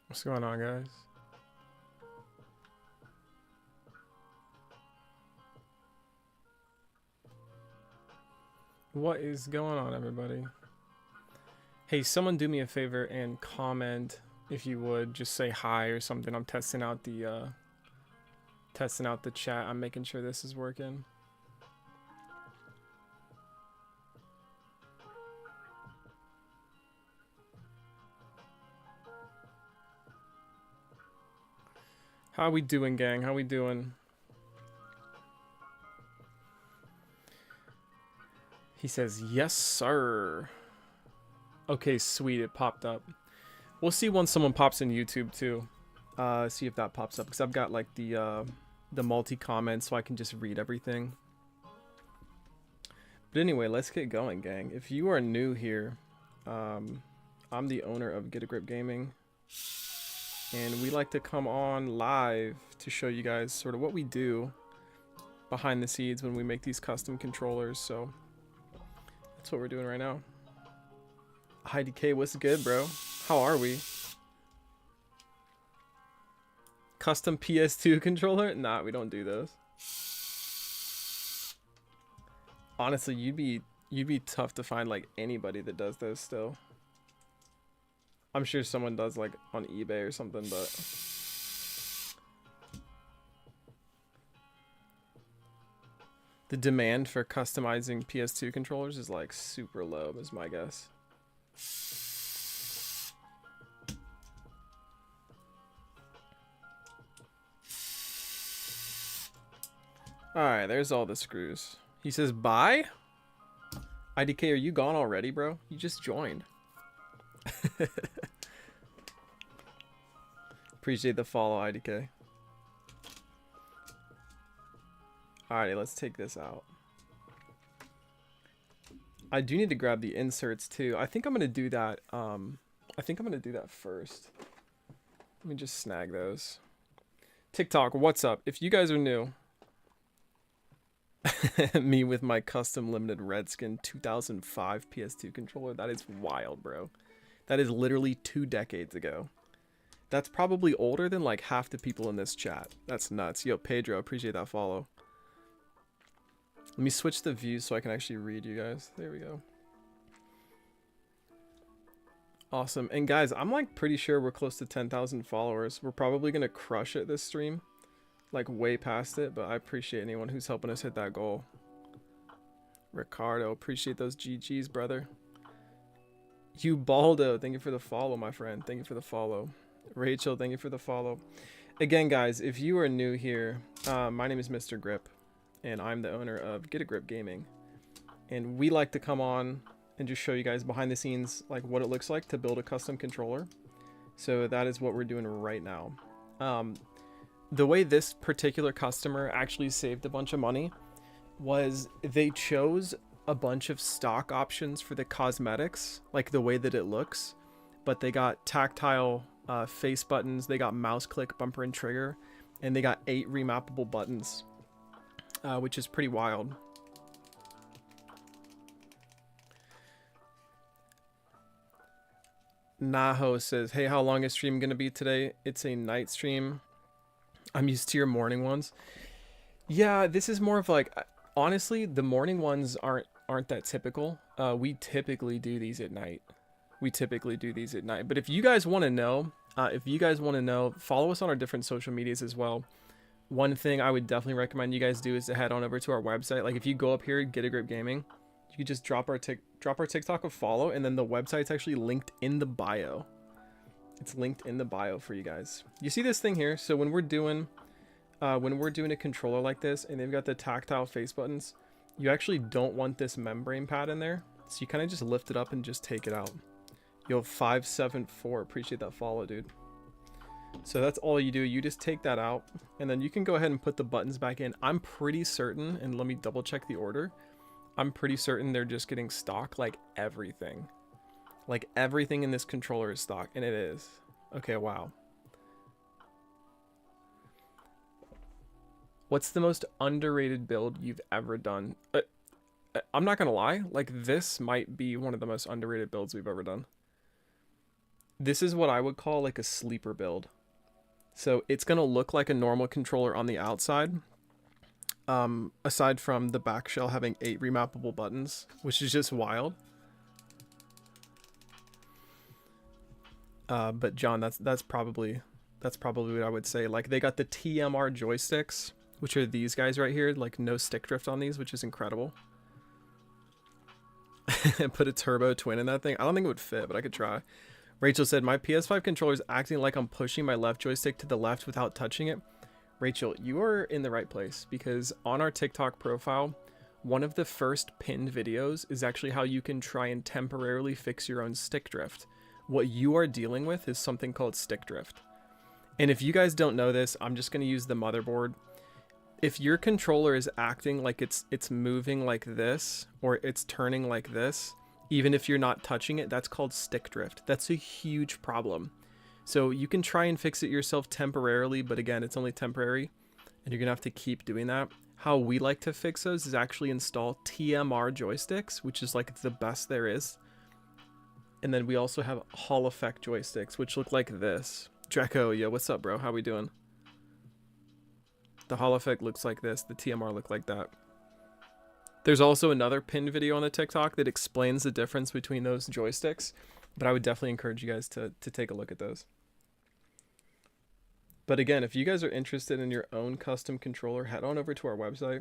What's going on, guys? What is going on, everybody? Hey, someone do me a favor and comment if you would. Just say hi or something. I'm testing out the chat. I'm making sure this is working. How we doing, gang? How we doing? He says, yes, sir. Okay, sweet. It popped up. We'll see once someone pops in YouTube, too. See if that pops up. Because I've got, like, the multi-comments so I can just read everything. But anyway, let's get going, gang. If you are new here, I'm the owner of Get a Grip Gaming. And we like to come on live to show you guys sort of what we do behind the scenes when we make these custom controllers. So that's what we're doing right now. Hi DK, what's good, bro? How are we? Custom PS2 controller? Nah, we don't do those. Honestly, you'd be tough to find like anybody that does those still. I'm sure someone does like on eBay or something, but the demand for customizing PS2 controllers is like super low, is my guess. Alright, there's all the screws. He says, bye? IDK, are you gone already, bro? You just joined. Appreciate the follow, IDK. Alrighty, let's take this out. I do need to grab the inserts too. I think I'm gonna do that. I think I'm gonna do that first. Let me just snag those. TikTok, what's up? If you guys are new, me with my custom limited Redskin 2005 PS2 controller. That is wild, bro. That is literally 2 decades ago. That's probably older than like half the people in this chat. That's nuts. Yo, Pedro, appreciate that follow. Let me switch the views so I can actually read you guys. There we go. Awesome. And guys, I'm like pretty sure we're close to 10,000 followers. We're probably going to crush it this stream. Like way past it, but I appreciate anyone who's helping us hit that goal. Ricardo, appreciate those GGs, brother. You Baldo, thank you for the follow, my friend. Thank you for the follow. Rachel, thank you for the follow. Again, guys, if you are new here, my name is Mr. Grip, and I'm the owner of Get a Grip Gaming. And we like to come on and just show you guys behind the scenes, like what it looks like to build a custom controller. So that is what we're doing right now. The way this particular customer actually saved a bunch of money was they chose a bunch of stock options for the cosmetics, like the way that it looks, but they got tactile face buttons, they got mouse click, bumper and trigger, and they got 8 remappable buttons, which is pretty wild. Naho says, hey, how long is stream gonna be today? It's a night stream. I'm used to your morning ones. Yeah, this is more of like, honestly, the morning ones aren't that typical. We typically do these at night. But if you guys want to know, follow us on our different social medias as well. One thing I would definitely recommend you guys do is to head on over to our website. Like if you go up here, Get a Grip Gaming, you can just drop our TikTok a follow, and then the website's actually linked in the bio. It's linked in the bio for you guys. You see this thing here? So when we're doing a controller like this and they've got the tactile face buttons, you actually don't want this membrane pad in there. So you kind of just lift it up and just take it out. Yo, 574, appreciate that follow, dude. So that's all you do. You just take that out and then you can go ahead and put the buttons back in. I'm pretty certain, and let me double check the order. I'm pretty certain they're just getting stock, like everything. Like everything in this controller is stock, and it is. Okay, wow. What's the most underrated build you've ever done? I'm not gonna lie, like this might be one of the most underrated builds we've ever done. This is what I would call like a sleeper build. So it's going to look like a normal controller on the outside. Aside from the back shell having 8 remappable buttons, which is just wild. But John, that's probably what I would say. Like, they got the TMR joysticks, which are these guys right here, like no stick drift on these, which is incredible. Put a turbo twin in that thing. I don't think it would fit, but I could try. Rachel said, my PS5 controller is acting like I'm pushing my left joystick to the left without touching it. Rachel, you are in the right place, because on our TikTok profile, one of the first pinned videos is actually how you can try and temporarily fix your own stick drift. What you are dealing with is something called stick drift. And if you guys don't know this, I'm just going to use the motherboard. If your controller is acting like it's moving like this, or it's turning like this, even if you're not touching it, that's called stick drift. That's a huge problem. So you can try and fix it yourself temporarily, but again, it's only temporary, and you're gonna have to keep doing that. How we like to fix those is actually install TMR joysticks, which is like the best there is. And then we also have Hall Effect joysticks, which look like this. Draco, yeah, what's up, bro? How we doing? The Hall Effect looks like this. The TMR look like that. There's also another pinned video on the TikTok that explains the difference between those joysticks, but I would definitely encourage you guys to take a look at those. But again, if you guys are interested in your own custom controller, head on over to our website.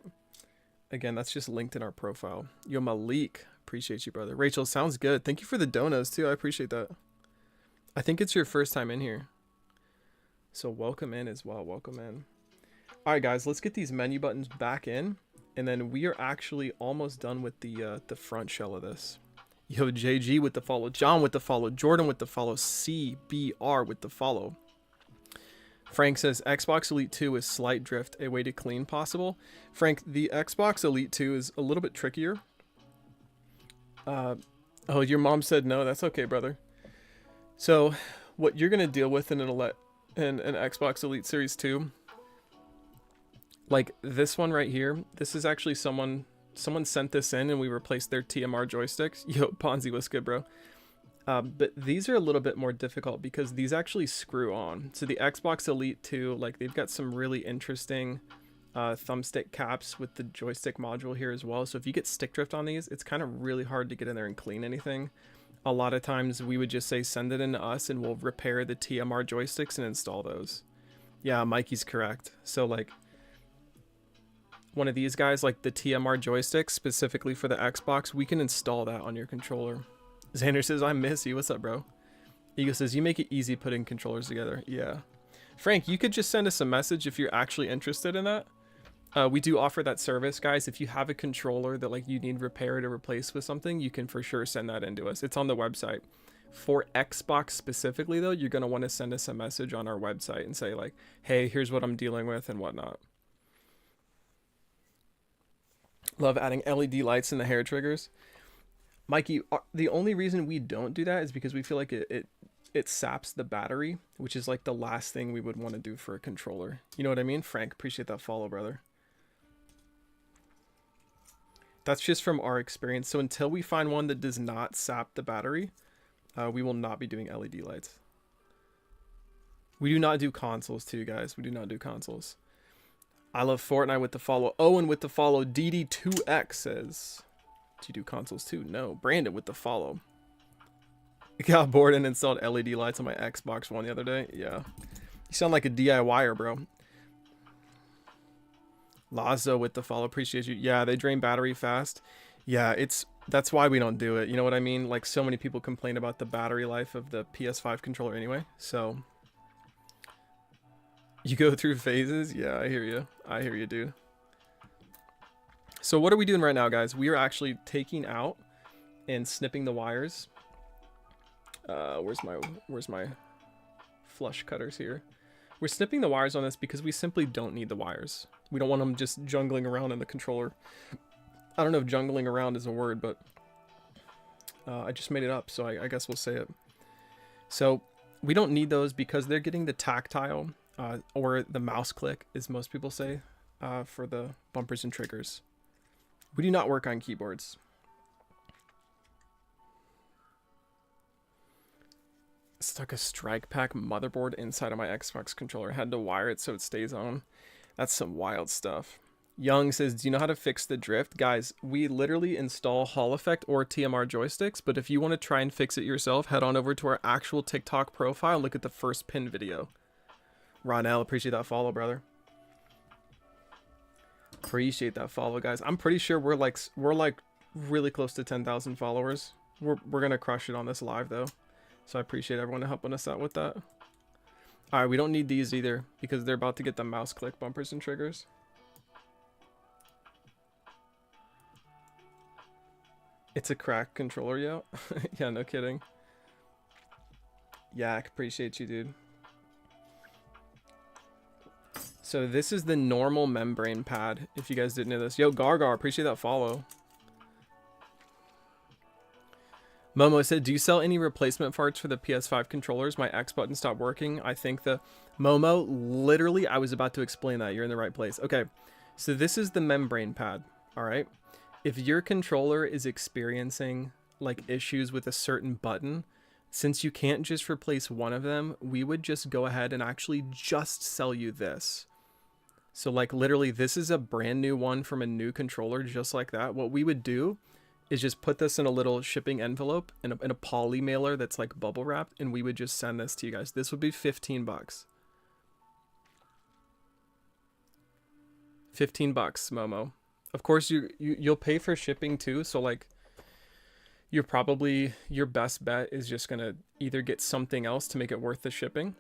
Again, that's just linked in our profile. Yo, Malik, appreciate you, brother. Rachel, sounds good. Thank you for the donos, too. I appreciate that. I think it's your first time in here. So welcome in as well. Welcome in. All right, guys, let's get these menu buttons back in. And then we are actually almost done with the front shell of this. Yo, JG with the follow. John with the follow. Jordan with the follow. CBR with the follow. Frank says, Xbox Elite 2 is slight drift, a way to clean possible. Frank, the Xbox Elite 2 is a little bit trickier. Oh, your mom said no. That's okay, brother. So what you're going to deal with in an Xbox Elite Series 2, like this one right here, this is actually someone sent this in and we replaced their TMR joysticks. Yo, Ponzi, what's good, bro? But these are a little bit more difficult because these actually screw on. So the Xbox Elite 2, like they've got some really interesting thumbstick caps with the joystick module here as well. So if you get stick drift on these, it's kind of really hard to get in there and clean anything. A lot of times we would just say send it in to us and we'll repair the TMR joysticks and install those. Yeah, Mikey's correct. So like one of these guys, like the TMR joystick specifically for the Xbox, we can install that on your controller. Xander says, I miss you. What's up, bro? Ego says, you make it easy putting controllers together. Yeah. Frank, you could just send us a message if you're actually interested in that. We do offer that service, guys. If you have a controller that like you need repaired or replaced with something, you can for sure send that in to us. It's on the website. For Xbox specifically, though, you're going to want to send us a message on our website and say like, hey, here's what I'm dealing with and whatnot. Love adding LED lights in the hair triggers. Mikey, the only reason we don't do that is because we feel like it saps the battery, which is like the last thing we would want to do for a controller. You know what I mean? Frank, appreciate that follow, brother. That's just from our experience. So until we find one that does not sap the battery, we will not be doing LED lights. We do not do consoles too, guys. We do not do consoles. I love Fortnite with the follow. Owen with the follow. DD2X says, do you do consoles too? No. Brandon with the follow. I got bored and installed LED lights on my Xbox One the other day. Yeah. You sound like a DIYer, bro. Lazo with the follow. Appreciate you. Yeah, they drain battery fast. Yeah, that's why we don't do it. You know what I mean? Like, so many people complain about the battery life of the PS5 controller anyway. So you go through phases. Yeah, I hear you. I hear you, dude. So what are we doing right now, guys? We are actually taking out and snipping the wires. Where's my flush cutters here? We're snipping the wires on this because we simply don't need the wires. We don't want them just jungling around in the controller. I don't know if jungling around is a word, but I just made it up, so I guess we'll say it. So we don't need those because they're getting the tactile or the mouse click, as most people say, for the bumpers and triggers. We do not work on keyboards. stuck a strike pack motherboard inside of my Xbox controller. Had to wire it so it stays on. That's some wild stuff. Young says, do you know how to fix the drift? Guys, we literally install Hall Effect or TMR joysticks, but if you want to try and fix it yourself, head on over to our actual TikTok profile and look at the first pinned video. Ronell, appreciate that follow, brother. Appreciate that follow, guys. I'm pretty sure we're like really close to 10,000 followers. We're gonna crush it on this live though, so I appreciate everyone helping us out with that. All right, we don't need these either because they're about to get the mouse click bumpers and triggers. It's a cracked controller, yo. Yeah, no kidding. Yak, appreciate you, dude. So this is the normal membrane pad, if you guys didn't know this. Yo, Gargar, appreciate that follow. Momo said, do you sell any replacement parts for the PS5 controllers? My X button stopped working. I think the... Momo, literally, I was about to explain that. You're in the right place. Okay, so this is the membrane pad, all right? If your controller is experiencing like issues with a certain button, since you can't just replace one of them, we would just go ahead and actually just sell you this. So like literally this is a brand new one from a new controller, just like that. What we would do is just put this in a little shipping envelope in a poly mailer that's like bubble wrapped, and we would just send this to you guys. This would be 15 bucks. 15 bucks, Momo. Of course, you'll pay for shipping too. So like, you're probably, your best bet is just gonna either get something else to make it worth the shipping,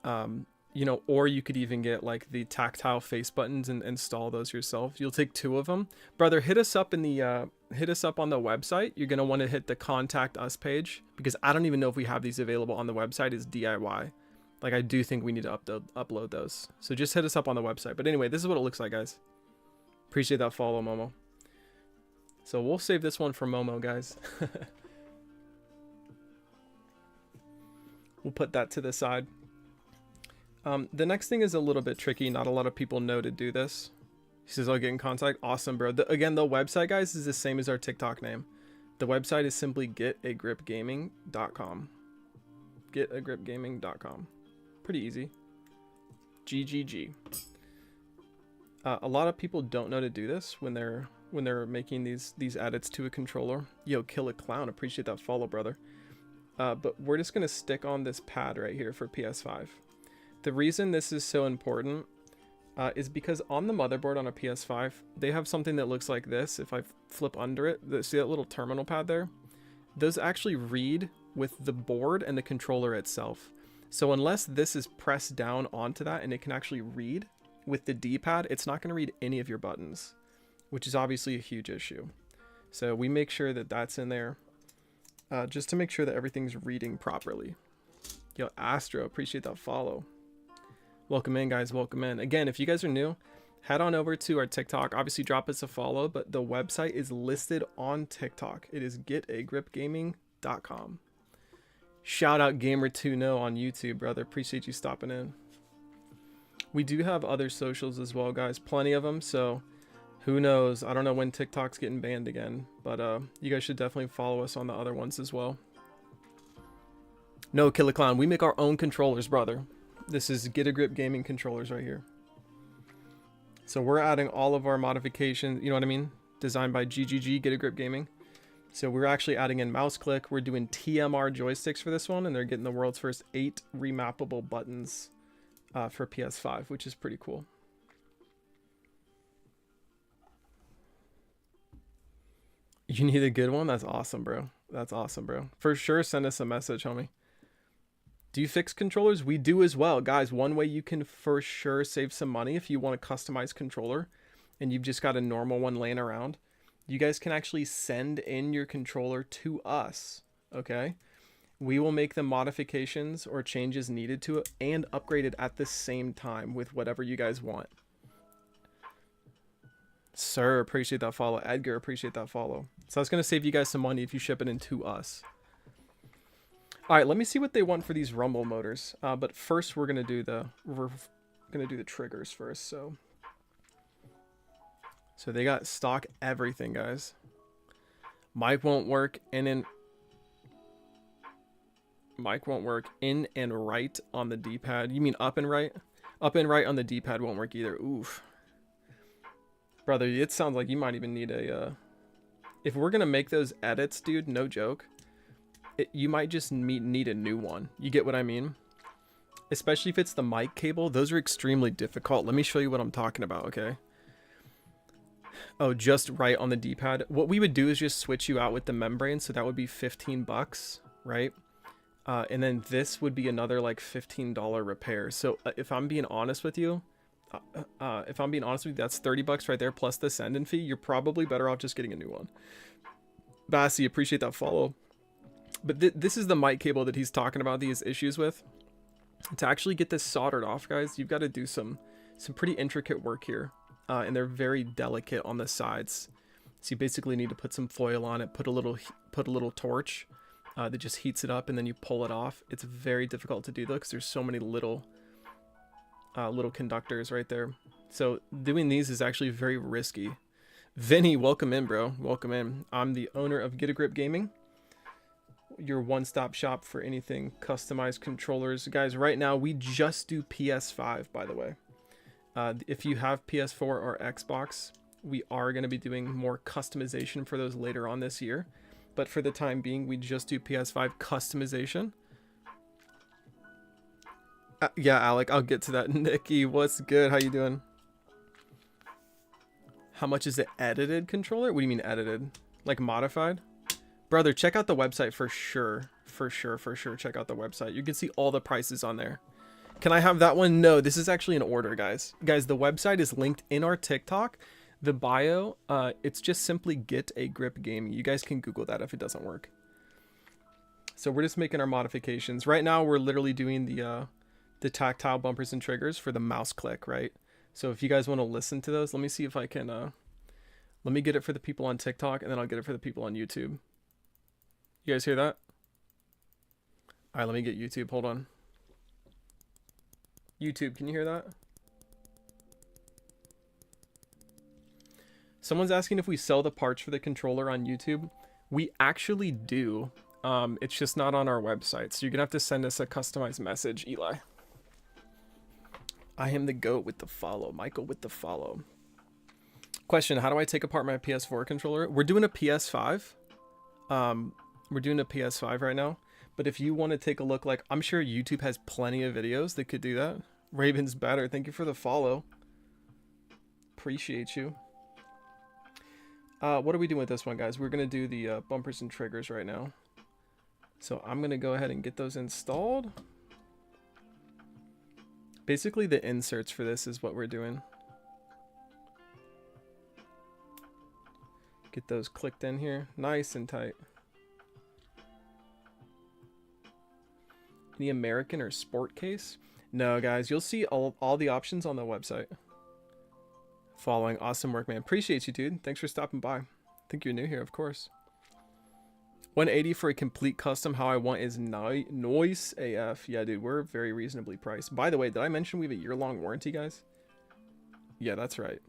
you know, or you could even get like the tactile face buttons and install those yourself. You'll take 2 of them, brother. Hit us up in the hit us up on the website. You're gonna want to hit the contact us page because I don't even know if we have these available on the website. Is DIY. Like I do think we need to upload those. So just hit us up on the website. But anyway, this is what it looks like, guys. Appreciate that follow, Momo. So we'll save this one for Momo, guys. We'll put that to the side. The next thing is a little bit tricky. Not a lot of people know to do this. He says, I'll get in contact. Awesome, bro. Again, the website, guys, is the same as our TikTok name. The website is simply getagripgaming.com. Getagripgaming.com. Pretty easy. GGG. A lot of people don't know to do this when they're making these edits to a controller. Yo, Kill a Clown, appreciate that follow, brother. But we're just gonna stick on this pad right here for PS5. The reason this is so important is because on the motherboard on a PS5, they have something that looks like this. If I flip under it, see that little terminal pad there? Those actually read with the board and the controller itself. So unless this is pressed down onto that and it can actually read with the D-pad, it's not going to read any of your buttons, which is obviously a huge issue. So we make sure that that's in there just to make sure that everything's reading properly. Yo, Astro, appreciate that follow. Welcome in, guys. Welcome in. Again, if you guys are new, head on over to our TikTok. Obviously, drop us a follow, but the website is listed on TikTok. It is getagripgaming.com. Shout out Gamer2No on YouTube, brother. Appreciate you stopping in. We do have other socials as well, guys. Plenty of them, so who knows? I don't know when TikTok's getting banned again, but you guys should definitely follow us on the other ones as well. No, Killer Clown. We make our own controllers, brother. This is Get a Grip Gaming controllers right here. So we're adding all of our modifications, you know what I mean? Designed by GGG, Get a Grip Gaming. So we're actually adding in mouse click. We're doing TMR joysticks for this one, and they're getting the world's first 8 remappable buttons for PS5, which is pretty cool. You need a good one? That's awesome, bro. That's awesome, bro. For sure, send us a message, homie. Do you fix controllers? We do as well. Guys, one way you can for sure save some money if you want a customized controller and you've just got a normal one laying around, you guys can actually send in your controller to us, okay? We will make the modifications or changes needed to it and upgrade it at the same time with whatever you guys want. Sir, appreciate that follow. Edgar, appreciate that follow. So that's going to save you guys some money if you ship it in to us. All right, let me see what they want for these rumble motors. But first we're going to do the triggers first. So they got stock everything, guys. Mic won't work, and then Mic won't work. In and right on the D-pad. You mean up and right? Up and right on the D-pad won't work either. Oof. Brother, it sounds like you might even need a... if we're going to make those edits, dude, no joke, you might just need a new one. You get what I mean? Especially if it's the mic cable. Those are extremely difficult. Let me show you what I'm talking about, okay? Oh, just right on the D-pad. What we would do is just switch you out with the membrane, so that would be 15 bucks, right? And then this would be another like $15 repair. So if I'm being honest with you, that's 30 bucks right there plus the send-in fee. You're probably better off just getting a new one. Bassy, appreciate that follow. But this is the mic cable that he's talking about these issues with. To actually get this soldered off, guys, you've got to do some pretty intricate work here. And they're very delicate on the sides. So you basically need to put some foil on it, put a little torch that just heats it up, and then you pull it off. It's very difficult to do though, because there's so many little conductors right there. So doing these is actually very risky. Vinny, welcome in, bro. Welcome in. I'm the owner of Get a Grip Gaming, your one-stop shop for anything customized controllers. Guys, right now we just do PS5, by the way. If you have PS4 or Xbox, we are going to be doing more customization for those later on this year. But for the time being, we just do PS5 customization. Yeah, Alec, I'll get to that. Nikki, what's good? How you doing? How much is the edited controller? What do you mean edited? Like modified? Brother, check out the website for sure. For sure. Check out the website. You can see all the prices on there. Can I have that one? No, this is actually an order, guys. Guys, the website is linked in our TikTok. The bio, it's just simply Get a Grip Gaming. You guys can Google that if it doesn't work. So we're just making our modifications. Right now, we're literally doing the tactile bumpers and triggers for the mouse click, right? So if you guys want to listen to those, let me see if I can, let me get it for the people on TikTok, and then I'll get it for the people on YouTube. You guys hear that? All right, let me get YouTube. Hold on. YouTube, can you hear that? Someone's asking if we sell the parts for the controller on YouTube. We actually do. It's just not on our website. So you're going to have to send us a customized message, Eli. I am the GOAT with the follow. Michael with the follow. Question, how do I take apart my PS4 controller? We're doing a PS5. We're doing a PS5 right now. But if you want to take a look, like, I'm sure YouTube has plenty of videos that could do that. Raven's better. Thank you for the follow. Appreciate you. What are we doing with this one, guys? We're going to do the bumpers and triggers right now. So I'm going to go ahead and get those installed. Basically, the inserts for this is what we're doing. Get those clicked in here. Nice and tight. The American or sport case? No, guys, you'll see all the options on the website. Following. Awesome work, man. Appreciate you, dude. Thanks for stopping by. I think you're new here, of course. 180 for a complete custom. How I want is noise AF. Yeah, dude, we're very reasonably priced. By the way, did I mention we have a year-long warranty, guys? Yeah, that's right.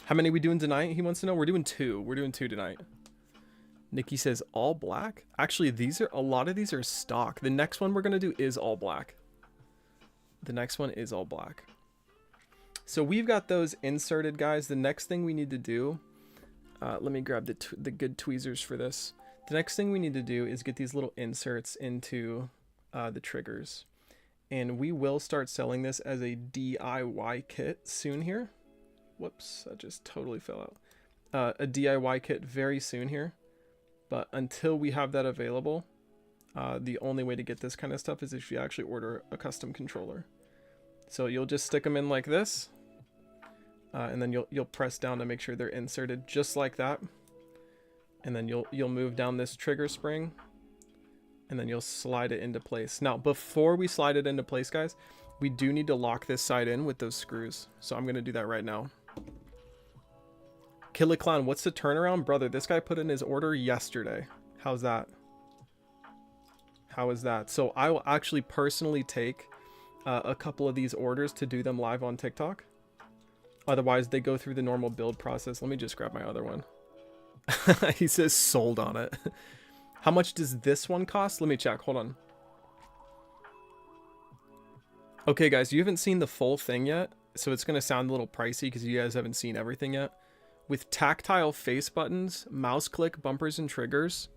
How many are we doing tonight? He wants to know. We're doing 2. We're doing 2 tonight. Nikki says all black. Actually, a lot of these are stock. The next one we're going to do is all black. The next one is all black. So we've got those inserted, guys. The next thing we need to do, let me grab the good tweezers for this. The next thing we need to do is get these little inserts into the triggers. And we will start selling this as a DIY kit soon here. Whoops, that just totally fell out. A DIY kit very soon here. But until we have that available, the only way to get this kind of stuff is if you actually order a custom controller. So you'll just stick them in like this, and then you'll press down to make sure they're inserted just like that. And then you'll move down this trigger spring, and then you'll slide it into place. Now, before we slide it into place, guys, we do need to lock this side in with those screws. So I'm going to do that right now. Killer Clown, what's the turnaround? Brother, this guy put in his order yesterday. How's that? How is that? So I will actually personally take a couple of these orders to do them live on TikTok. Otherwise, they go through the normal build process. Let me just grab my other one. He says sold on it. How much does this one cost? Let me check. Hold on. Okay, guys, you haven't seen the full thing yet, so it's going to sound a little pricey because you guys haven't seen everything yet. With tactile face buttons, mouse click bumpers and triggers,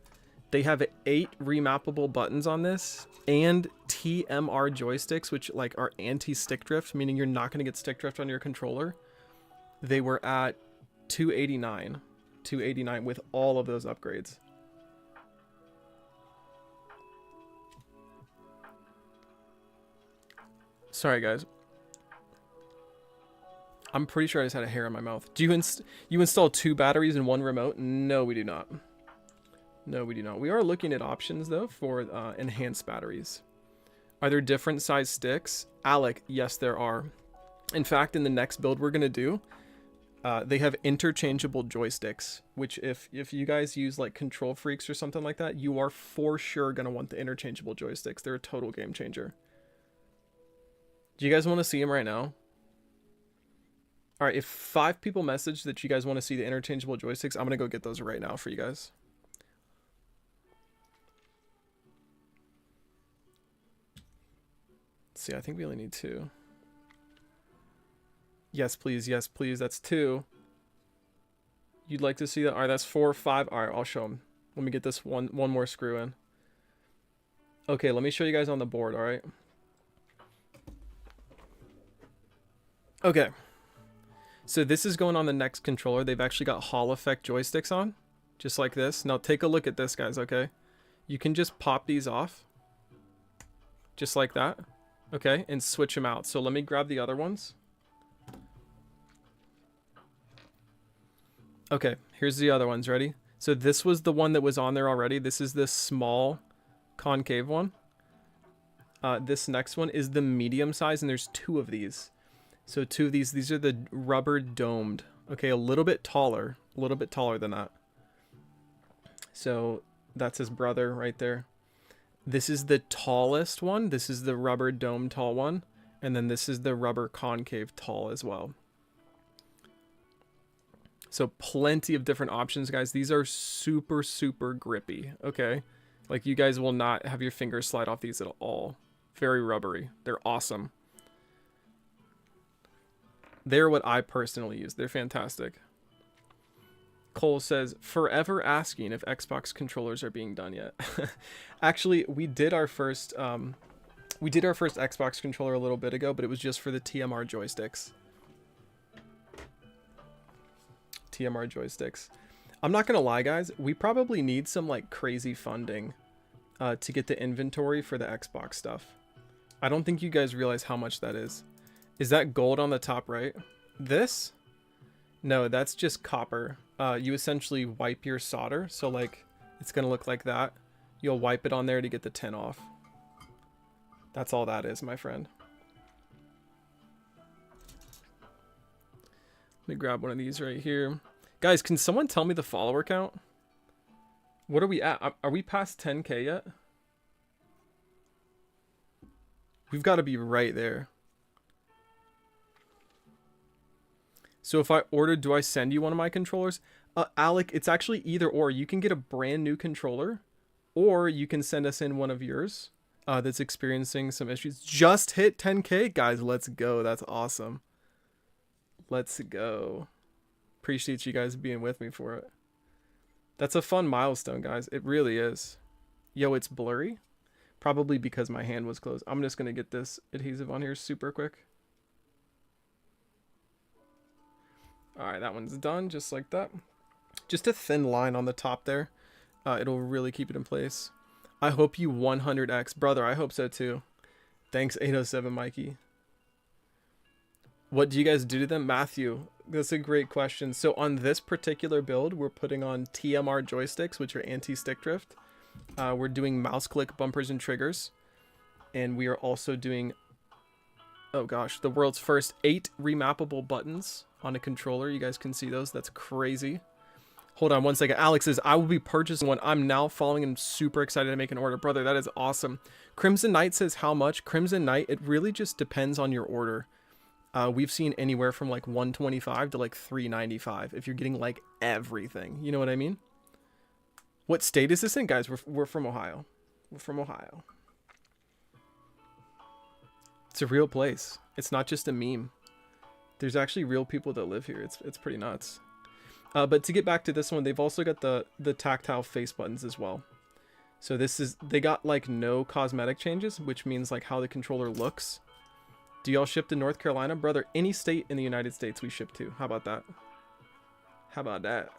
they have 8 remappable buttons on this, and TMR joysticks, which like are anti-stick drift, meaning you're not going to get stick drift on your controller. They were at $289 with all of those upgrades. Sorry, guys. I'm pretty sure I just had a hair in my mouth. Do you install 2 batteries and 1 remote? No, we do not. No, we do not. We are looking at options, though, for enhanced batteries. Are there different size sticks? Alec, yes, there are. In fact, in the next build we're going to do, they have interchangeable joysticks, which if you guys use like Control Freaks or something like that, you are for sure going to want the interchangeable joysticks. They're a total game changer. Do you guys want to see them right now? All right, if 5 people message that you guys want to see the interchangeable joysticks, I'm going to go get those right now for you guys. Let's see, I think we only need 2. Yes, please. Yes, please. That's 2. You'd like to see that? All right, that's 4 or 5. All right, I'll show them. Let me get this one more screw in. Okay, let me show you guys on the board, all right? Okay. So this is going on the next controller. They've actually got Hall effect joysticks on, just like this. Now take a look at this, guys, okay? You can just pop these off, just like that, okay? And switch them out. So let me grab the other ones. Okay, here's the other ones. Ready? So this was the one that was on there already. This is the small concave one. This next one is the medium size, and there's 2 of these. So 2 of these are the rubber domed. Okay, a little bit taller than that. So that's his brother right there. This is the tallest one. This is the rubber dome tall one. And then this is the rubber concave tall as well. So plenty of different options, guys. These are super, super grippy, okay? Like, you guys will not have your fingers slide off these at all. Very rubbery. They're awesome. They're what I personally use. They're fantastic. Cole says, forever asking if Xbox controllers are being done yet. Actually, we did our first Xbox controller a little bit ago, but it was just for the TMR joysticks. TMR joysticks. I'm not gonna lie, guys. We probably need some like crazy funding to get the inventory for the Xbox stuff. I don't think you guys realize how much that is. Is that gold on the top right? This? No, that's just copper. You essentially wipe your solder, so like it's gonna look like that. You'll wipe it on there to get the tin off. That's all that is, my friend. Let me grab one of these right here. Guys, can someone tell me the follower count? What are we at? Are we past 10K yet? We've got to be right there. So if I ordered, do I send you one of my controllers? Alec, it's actually either or. You can get a brand new controller, or you can send us in one of yours that's experiencing some issues. Just hit 10K, guys. Let's go. That's awesome. Let's go. Appreciate you guys being with me for it. That's a fun milestone, guys. It really is. Yo, it's blurry. Probably because my hand was closed. I'm just going to get this adhesive on here super quick. All right, that one's done just like that. Just a thin line on the top there. It'll really keep it in place. I hope you 100x. Brother, I hope so too. Thanks, 807 Mikey. What do you guys do to them? Matthew, that's a great question. So on this particular build, we're putting on TMR joysticks, which are anti-stick drift. We're doing mouse click bumpers and triggers. And we are also doing, oh gosh, the world's first 8 remappable buttons on a controller. You guys can see those. That's crazy. Hold on one second. Alex says, I will be purchasing one. I'm now following and super excited to make an order. Brother, that is awesome. Crimson Knight says, how much? Crimson Knight, it really just depends on your order. We've seen anywhere from like 125 to like 395 if you're getting like everything. You know what I mean? What state is this in, guys? We're from Ohio. We're from Ohio. It's a real place. It's not just a meme. There's actually real people that live here. It's pretty nuts. But to get back to this one, they've also got the tactile face buttons as well. So they got like no cosmetic changes, which means like how the controller looks. Do y'all ship to North Carolina? Brother, any state in the United States we ship to. How about that? How about that?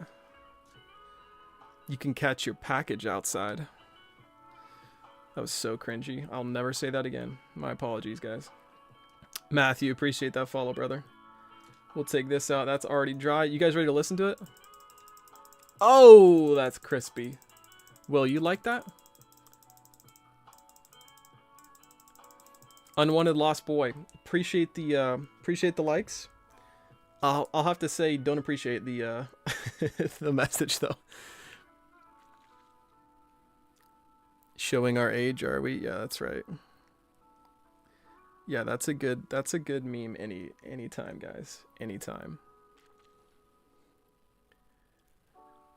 You can catch your package outside. That was so cringy. I'll never say that again. My apologies, guys. Matthew, appreciate that follow, brother. We'll take this out. That's already dry. You guys ready to listen to it? Oh, that's crispy. Will, you like that? Unwanted lost boy. Appreciate the likes. I'll have to say don't appreciate the the message though. Showing our age, are we? Yeah, that's right. Yeah, that's a good meme anytime, guys. Anytime.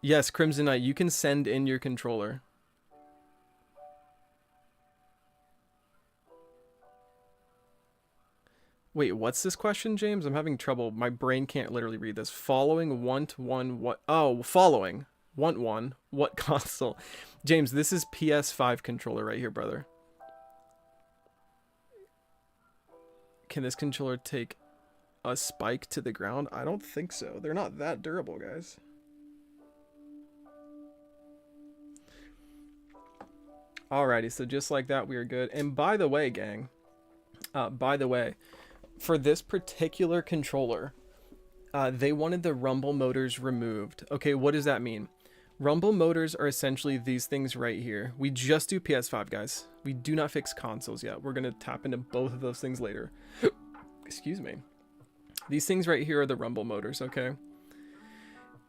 Yes, Crimson Knight, you can send in your controller. Wait, what's this question, James? I'm having trouble. My brain can't literally read this. Following want one what? Oh, following want one what console? James, this is PS5 controller right here, brother. Can this controller take a spike to the ground? I don't think so. They're not that durable, guys. Alrighty, so just like that, we are good. And by the way, gang, for this particular controller, they wanted the rumble motors removed. Okay, what does that mean? Rumble motors are essentially these things right here. We just do PS5, guys. We do not fix consoles yet. We're going to tap into both of those things later. Excuse me. These things right here are the rumble motors, okay?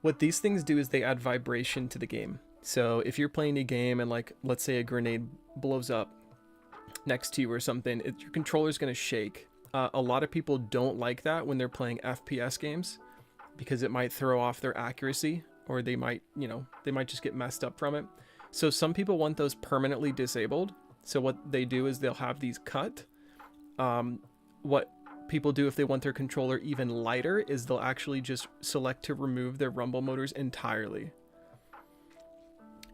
What these things do is they add vibration to the game. So if you're playing a game and like, let's say a grenade blows up next to you or something, your controller's going to shake. A lot of people don't like that when they're playing FPS games because it might throw off their accuracy, or they might, they might just get messed up from it. So some people want those permanently disabled. So what they do is they'll have these cut. What people do if they want their controller even lighter is they'll actually just select to remove their rumble motors entirely.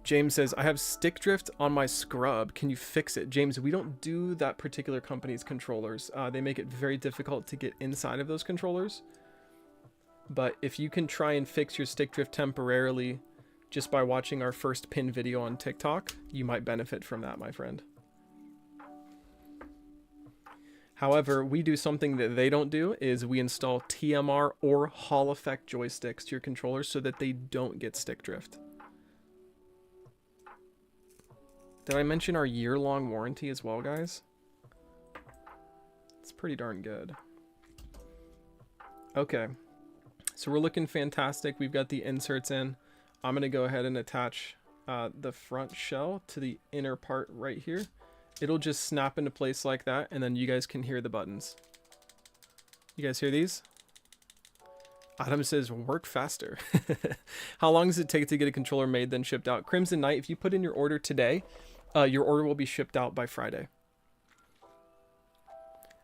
James says, I have stick drift on my scrub. Can you fix it? James, we don't do that particular company's controllers. They make it very difficult to get inside of those controllers. But if you can try and fix your stick drift temporarily just by watching our first pin video on TikTok, you might benefit from that, my friend. However, we do something that they don't do, is we install TMR or Hall effect joysticks to your controllers so that they don't get stick drift. Did I mention our year-long warranty as well, guys? It's pretty darn good. Okay. So we're looking fantastic. We've got the inserts in. I'm going to go ahead and attach the front shell to the inner part right here. It'll just snap into place like that, and then you guys can hear the buttons. You guys hear these? Adam says, work faster. How long does it take to get a controller made then shipped out? Crimson Knight, if you put in your order today, your order will be shipped out by Friday.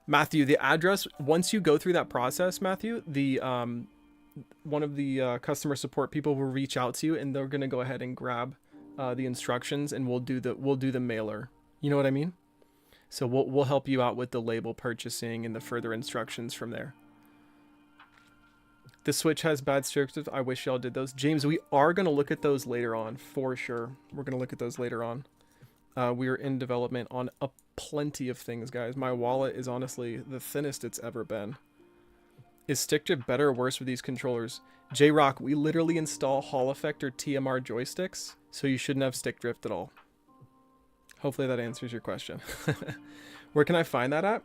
Matthew, the address, once you go through that process, Matthew, the one of the customer support people will reach out to you, and they're going to go ahead and grab the instructions, and we'll do the mailer. You know what I mean? So we'll help you out with the label purchasing and the further instructions from there. The Switch has bad stickers. I wish y'all did those. James, we are going to look at those later on, for sure. We're going to look at those later on. We are in development on a plenty of things, guys. My wallet is honestly the thinnest it's ever been. Is stick drift better or worse with these controllers? J-Rock, we literally install Hall effect or TMR joysticks, so you shouldn't have stick drift at all. Hopefully that answers your question. Where can I find that at?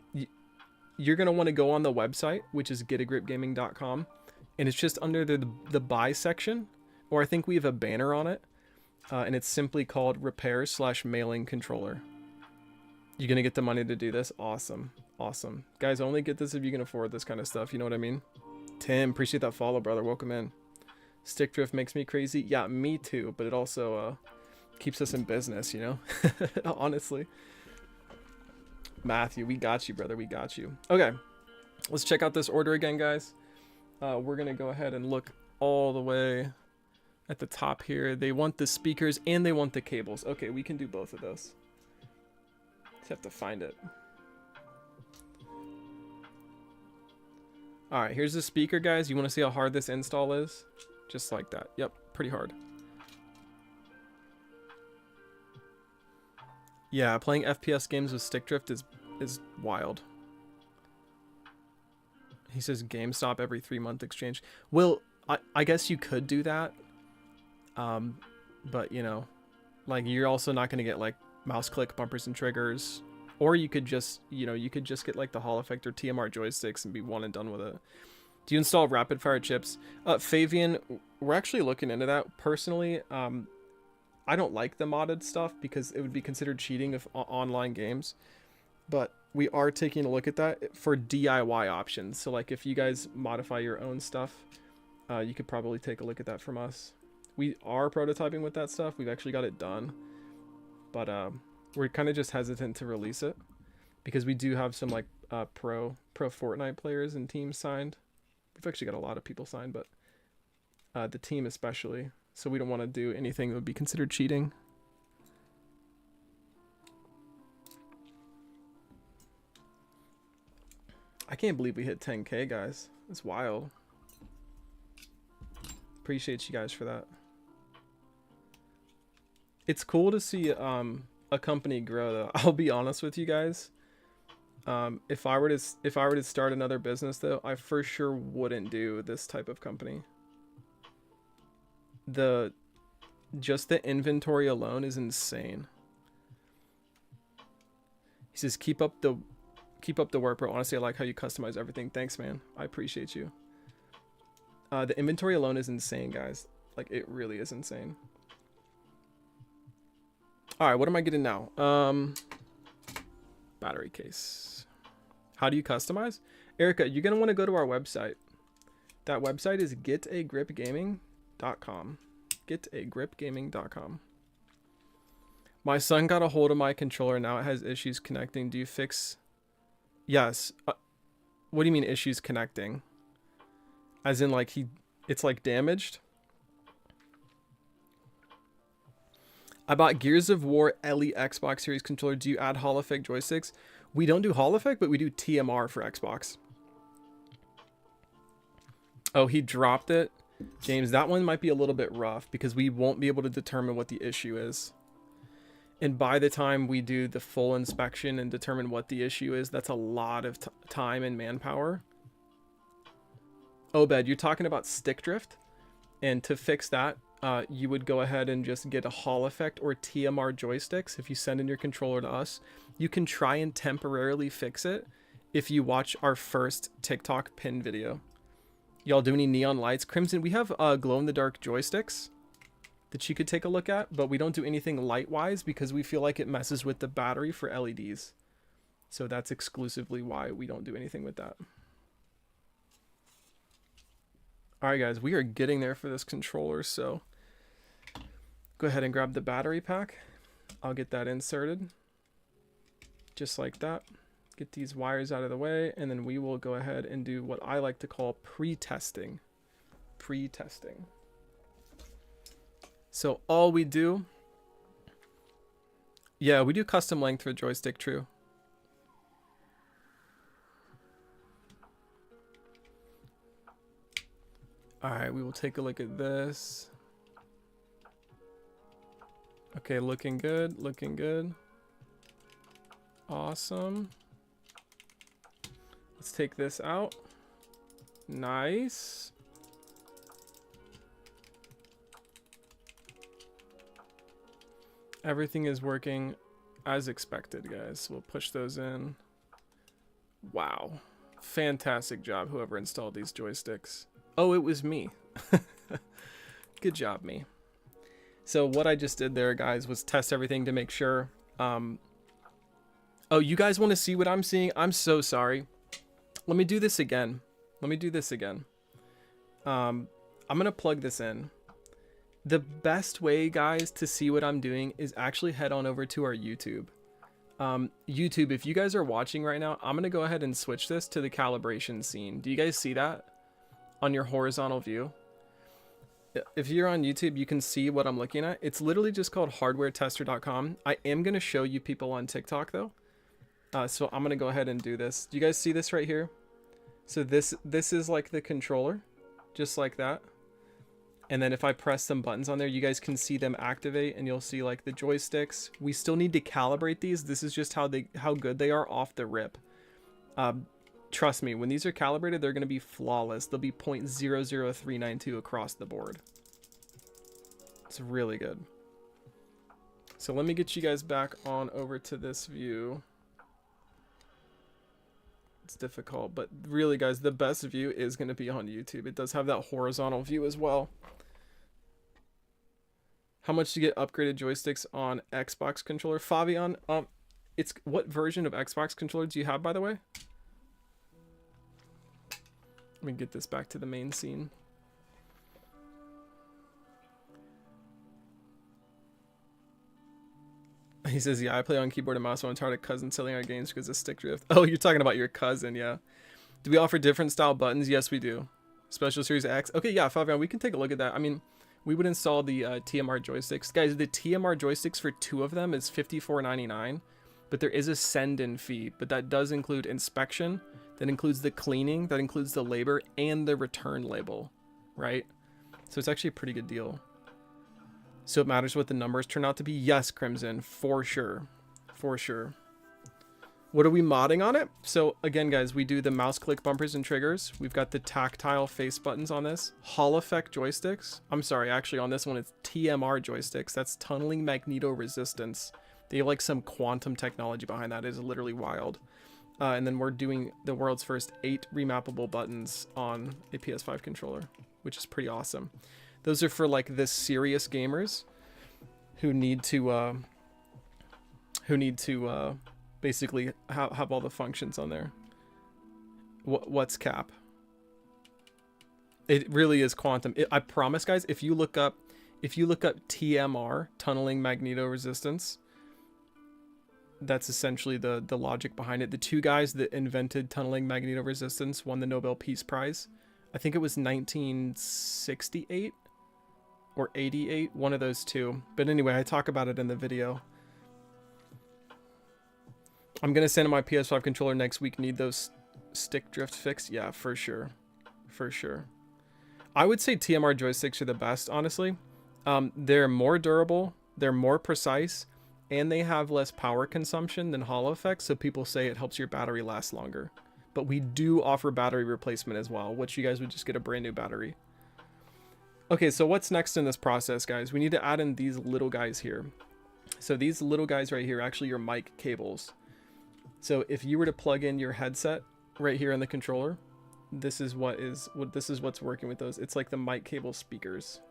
You're going to want to go on the website, which is getagripgaming.com, and it's just under the buy section, or I think we have a banner on it, and it's simply called repairs/mailing controller. You're going to get the money to do this? Awesome. Awesome. Guys, only get this if you can afford this kind of stuff. You know what I mean? Tim, appreciate that follow, brother. Welcome in. Stick drift makes me crazy. Yeah, me too. But it also, keeps us in business, you know. Honestly, Matthew, we got you, brother. We got you. Okay, let's check out this order again, guys. We're gonna go ahead and look all the way at the top here. They want the speakers and they want the cables. Okay, we can do both of those. Just have to find it. All right, here's the speaker, guys. You want to see how hard this install is? Just like that. Yep, pretty hard. Yeah, playing FPS games with stick drift is wild. He says GameStop every 3-month exchange. Well, I guess you could do that. But you know, like you're also not going to get like mouse click bumpers and triggers, or you could just, you know, you could just get like the Hall effect or TMR joysticks and be one and done with it. Do you install rapid fire chips? Fabian, we're actually looking into that. Personally, I don't like the modded stuff because it would be considered cheating of online games, but we are taking a look at that for DIY options. So like if you guys modify your own stuff, you could probably take a look at that from us. We are prototyping with that stuff. We've actually got it done, but we're kind of just hesitant to release it because we do have some like pro Fortnite players and teams signed. We've actually got a lot of people signed, but the team especially. So we don't want to do anything that would be considered cheating. I can't believe we hit 10K, guys. It's wild. Appreciate you guys for that. It's cool to see a company grow, though. I'll be honest with you guys. If I were to start another business, though, I for sure wouldn't do this type of company. Just the inventory alone is insane. He says, keep up the work, bro. Honestly, I like how you customize everything. Thanks, man. I appreciate you. The inventory alone is insane, guys. Like, it really is insane. All right, what am I getting now? Battery case. How do you customize? Erica, you're gonna want to go to our website. That website is getagripgaming.com. Getagripgaming.com. My son got a hold of my controller. Now it has issues connecting. Do you fix? Yes. What do you mean issues connecting? As in like it's like damaged? I bought Gears of War LE Xbox Series controller. Do you add Hall effect joysticks? We don't do Hall effect, but we do TMR for Xbox. Oh, he dropped it. James, that one might be a little bit rough because we won't be able to determine what the issue is. And by the time we do the full inspection and determine what the issue is, that's a lot of time and manpower. Obed, you're talking about stick drift? And to fix that, you would go ahead and just get a Hall effect or TMR joysticks. If you send in your controller to us, you can try and temporarily fix it if you watch our first TikTok pin video. Y'all do any neon lights? Crimson, we have glow-in-the-dark joysticks that you could take a look at, but we don't do anything light-wise because we feel like it messes with the battery for LEDs. So that's exclusively why we don't do anything with that. All right, guys, we are getting there for this controller, so go ahead and grab the battery pack. I'll get that inserted just like that. Get these wires out of the way, and then we will go ahead and do what I like to call pre-testing. Pre-testing. So all we do, yeah, we do custom length for joystick, true. All right, we will take a look at this. Okay, looking good, looking good. Awesome. Let's take this out. Nice. Everything is working as expected, guys. So we'll push those in. Wow. Fantastic job, whoever installed these joysticks. Oh, it was me. Good job, me. So what I just did there, guys, was test everything to make sure. Oh, you guys want to see what I'm seeing? I'm so sorry. Let me do this again. Let me do this again. I'm going to plug this in. The best way, guys, to see what I'm doing is actually head on over to our YouTube. YouTube, if you guys are watching right now, I'm going to go ahead and switch this to the calibration scene. Do you guys see that on your horizontal view? If you're on YouTube, you can see what I'm looking at. It's literally just called hardwaretester.com. I am going to show you people on TikTok though. So I'm going to go ahead and do this. Do you guys see this right here? So this is like the controller, just like that. And then if I press some buttons on there, you guys can see them activate and you'll see like the joysticks. We still need to calibrate these. This is just how good they are off the rip. Trust me, when these are calibrated, they're going to be flawless. They'll be 0.00392 across the board. It's really good. So let me get you guys back on over to this view. It's difficult, but really, guys, the best view is going to be on YouTube. It does have that horizontal view as well. How much to get upgraded joysticks on Xbox controller? Fabian, it's what version of Xbox controller do you have, by the way? Let me get this back to the main scene. He says, yeah, I play on keyboard and mouse, so I'm tired of cousins selling our games because of stick drift. Oh, you're talking about your cousin, yeah. Do we offer different style buttons? Yes, we do. Special Series X. Okay, yeah, Fabian, we can take a look at that. I mean, we would install the TMR joysticks. Guys, the TMR joysticks for 2 of them is $54.99, but there is a send-in fee, but that does include inspection, that includes the cleaning, that includes the labor, and the return label, right? So it's actually a pretty good deal. So it matters what the numbers turn out to be? Yes, Crimson, for sure. For sure. What are we modding on it? So again, guys, we do the mouse click bumpers and triggers. We've got the tactile face buttons on this. Hall effect joysticks. I'm sorry, actually on this one, it's TMR joysticks. That's tunneling magneto resistance. They have like some quantum technology behind that. It is literally wild. And then we're doing the world's first 8 remappable buttons on a PS5 controller, which is pretty awesome. Those are for like the serious gamers who need to basically have all the functions on there. What's cap? It really is quantum. I promise, guys, if you look up TMR, tunneling magneto resistance, that's essentially the logic behind it. The 2 guys that invented tunneling magneto resistance won the Nobel Peace Prize. I think it was 1968 or 88, one of those 2. But anyway, I talk about it in the video. I'm going to send my PS5 controller next week. Need those stick drift fixed? Yeah, for sure. For sure. I would say TMR joysticks are the best, honestly. They're more durable, they're more precise, and they have less power consumption than Hall effects, so people say it helps your battery last longer. But we do offer battery replacement as well, which you guys would just get a brand new battery. Okay, so what's next in this process, guys? We need to add in these little guys here. So these little guys right here are actually your mic cables. So if you were to plug in your headset right here in the controller, this is what's working with those. It's like the mic cable speakers.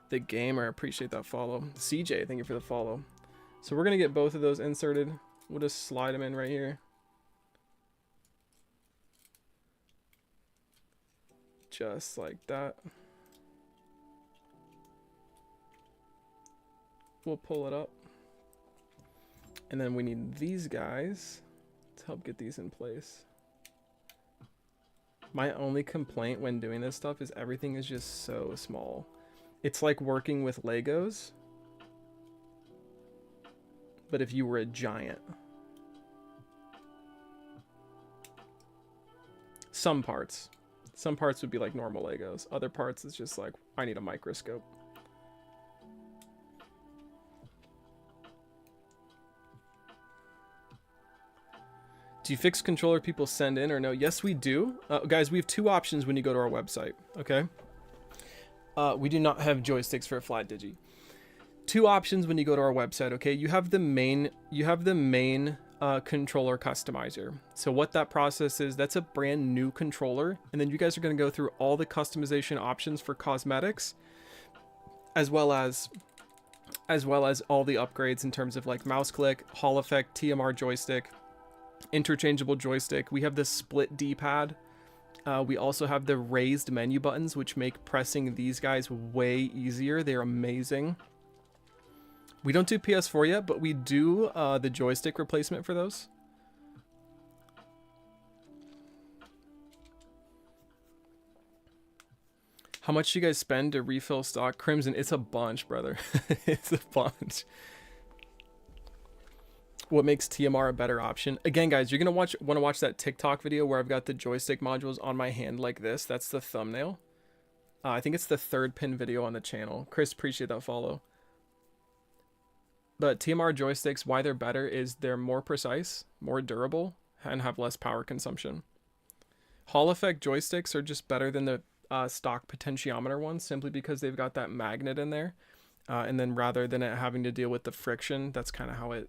The gamer, appreciate that follow. CJ, thank you for the follow. So we're gonna get both of those inserted. We'll just slide them in right here. Just like that. We'll pull it up. And then we need these guys to help get these in place. My only complaint when doing this stuff is everything is just so small. It's like working with Legos, but if you were a giant. Some parts would be like normal Legos. Other parts is just like, I need a microscope. Do you fix controller people send in or no? Yes, we do. Guys, we have 2 options when you go to our website, okay? We do not have joysticks for a flat digi. 2 options when you go to our website, okay? You have the main controller customizer. So what that process is, that's a brand new controller, and then you guys are going to go through all the customization options for cosmetics, as well as all the upgrades in terms of like mouse click, Hall effect, TMR joystick, interchangeable joystick. We have this split D-pad. We also have the raised menu buttons, which make pressing these guys way easier. They're amazing. We don't do PS4 yet, but we do the joystick replacement for those. How much do you guys spend to refill stock? Crimson, it's a bunch, brother. It's a bunch. What makes TMR a better option? Again, guys, you're gonna want to watch that TikTok video where I've got the joystick modules on my hand like this. That's the thumbnail. I think it's the 3rd pin video on the channel. Chris, appreciate that follow. But TMR joysticks, why they're better is they're more precise, more durable, and have less power consumption. Hall effect joysticks are just better than the stock potentiometer ones, simply because they've got that magnet in there, and then rather than it having to deal with the friction, that's kind of how it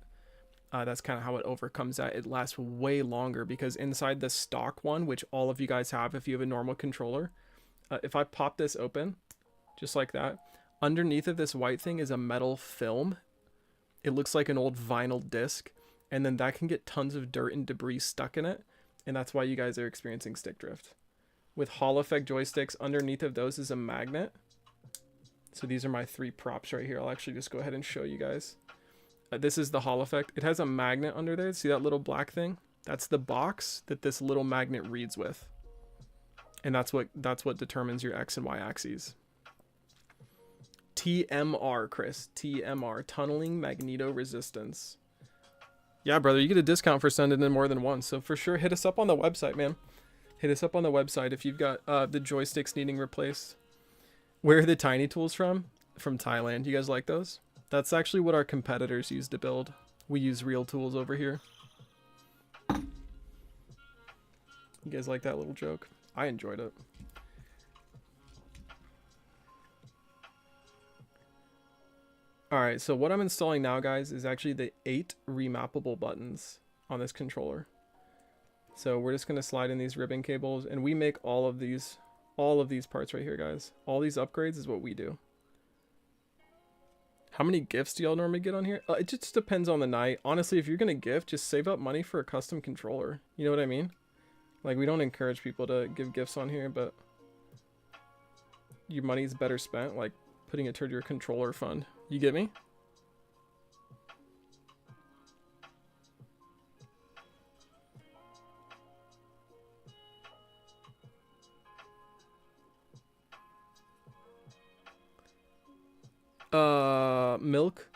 overcomes that. It lasts way longer because inside the stock one, which all of you guys have if you have a normal controller, if I pop this open just like that, underneath of this white thing is a metal film. It looks like an old vinyl disc, and then that can get tons of dirt and debris stuck in it, and that's why you guys are experiencing stick drift. With Hall effect joysticks, underneath of those is a magnet. So these are my 3 props right here. I'll actually just go ahead and show you guys. This is the Hall effect. It has a magnet under there. See that little black thing? That's the box that this little magnet reads with. And that's what determines your X and Y axes. TMR, Chris. TMR. Tunneling magneto resistance. Yeah, brother, you get a discount for sending in more than one. So for sure, hit us up on the website, man. Hit us up on the website if you've got the joysticks needing replaced. Where are the tiny tools from? From Thailand. You guys like those? That's actually what our competitors use to build. We use real tools over here. You guys like that little joke? I enjoyed it. Alright, so what I'm installing now, guys, is actually the 8 remappable buttons on this controller. So we're just going to slide in these ribbon cables, and we make all of these parts right here, guys. All these upgrades is what we do. How many gifts do y'all normally get on here? It just depends on the night. Honestly, if you're going to gift, just save up money for a custom controller. You know what I mean? Like, we don't encourage people to give gifts on here, but your money's better spent, like, putting it toward your controller fund. You get me? Milk,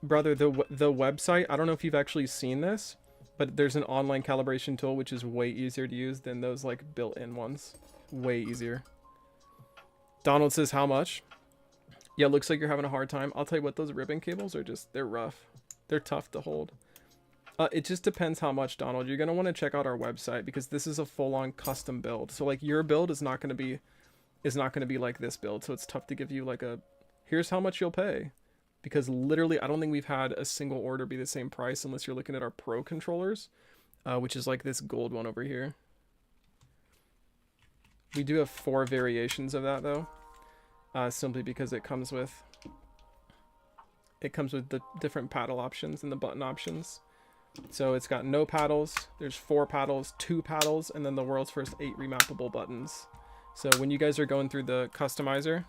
brother, the website, I don't know if you've actually seen this, but there's an online calibration tool which is way easier to use than those like built-in ones. Way easier. Donald says, how much? Yeah, looks like you're having a hard time. I'll tell you what, those ribbon cables are just, they're rough. They're tough to hold. It just depends how much, Donald. You're going to want to check out our website because this is a full-on custom build. So like your build is not going to be like this build. So it's tough to give you like a, here's how much you'll pay. Because literally, I don't think we've had a single order be the same price unless you're looking at our Pro controllers, which is like this gold one over here. We do have 4 variations of that though, simply because it comes with the different paddle options and the button options. So it's got no paddles, there's 4 paddles, 2 paddles, and then the world's first 8 remappable buttons. So when you guys are going through the customizer,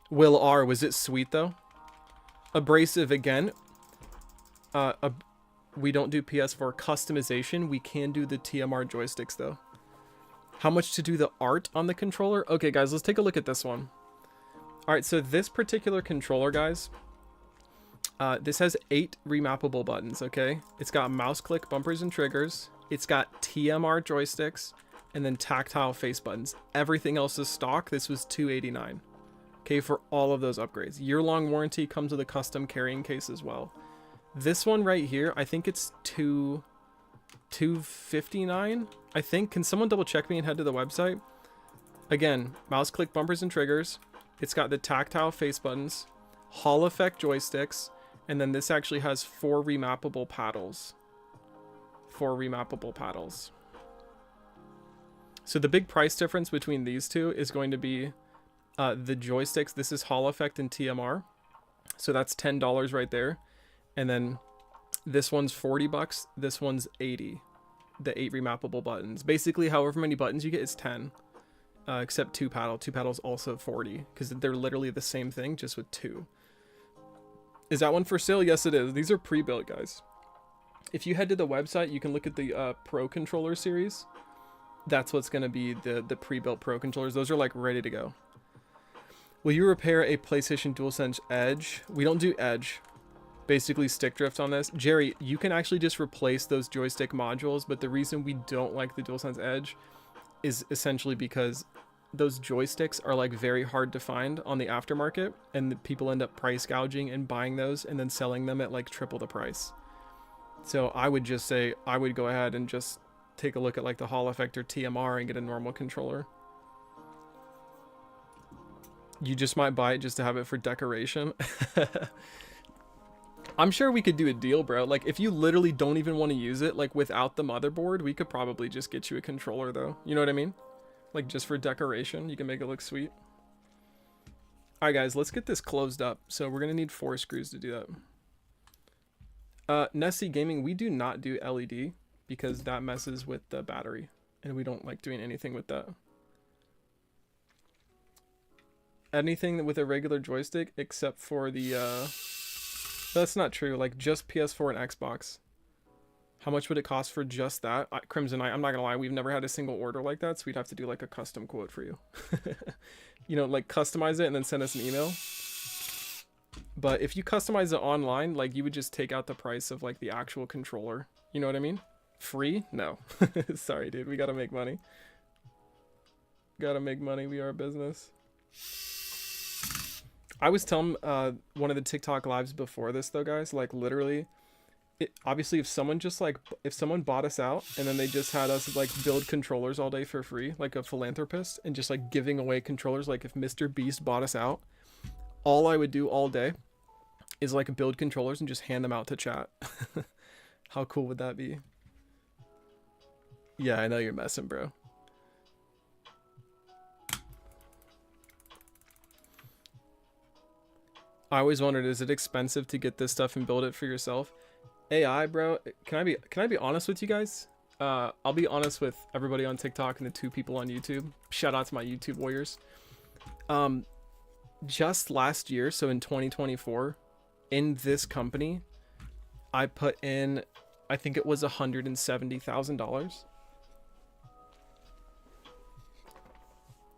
Will R, was it sweet though? Abrasive again. We don't do PS4 customization. We can do the TMR joysticks though. How much to do the art on the controller? Okay, guys, let's take a look at this one. All right, so this particular controller, guys, this has 8 remappable buttons, okay? It's got mouse click bumpers and triggers. It's got TMR joysticks and then tactile face buttons. Everything else is stock. This was $289. Okay, for all of those upgrades. Year-long warranty, comes with a custom carrying case as well. This one right here, I think it's $259, I think. Can someone double check me and head to the website? Again, mouse click bumpers and triggers. It's got the tactile face buttons, Hall effect joysticks, and then this actually has 4 remappable paddles. 4 remappable paddles. So the big price difference between these two is going to be the joysticks. This is Hall effect and TMR, so that's $10 right there, and then this one's $40, this one's $80. the 8 remappable buttons. Basically, however many buttons you get is 10, except 2 paddle. 2 paddle's also 40 because they're literally the same thing, just with 2. Is that one for sale? Yes, it is. These are pre-built, guys. If you head to the website, you can look at the Pro Controller series. That's what's going to be the pre-built Pro Controllers. Those are like ready to go. Will you repair a PlayStation DualSense Edge? We don't do Edge. Basically stick drift on this. Jerry, you can actually just replace those joystick modules, but the reason we don't like the DualSense Edge is essentially because those joysticks are like very hard to find on the aftermarket, and the people end up price gouging and buying those and then selling them at like triple the price. So I would just say I would go ahead and just take a look at like the Hall Effect or TMR and get a normal controller. You just might buy it just to have it for decoration. I'm sure we could do a deal, bro. Like if you literally don't even want to use it, like without the motherboard, we could probably just get you a controller though. You know what I mean? Like just for decoration, you can make it look sweet. All right, guys, let's get this closed up. So we're going to need 4 screws to do that. Nessie Gaming, we do not do LED because that messes with the battery and we don't like doing anything with that. Anything with a regular joystick except for the, that's not true. Like just PS4 and Xbox. How much would it cost for just that? Crimson Knight, I'm not gonna lie, we've never had a single order like that, so we'd have to do like a custom quote for you. You know, like customize it and then send us an email. But if you customize it online, like you would just take out the price of like the actual controller. You know what I mean? Free? No. Sorry, dude. We gotta make money. Gotta make money. We are a business. I was telling one of the TikTok lives before this though, guys, like literally, obviously if someone bought us out and then they just had us like build controllers all day for free, like a philanthropist, and just like giving away controllers, like if Mr. Beast bought us out, all I would do all day is like build controllers and just hand them out to chat. How cool would that be? Yeah, I know you're messing, bro. I always wondered, is it expensive to get this stuff and build it for yourself? AI, bro. Can I be honest with you guys? I'll be honest with everybody on TikTok and the 2 people on YouTube. Shout out to my YouTube warriors. Just last year, so in 2024, in this company, I put in, I think it was $170,000.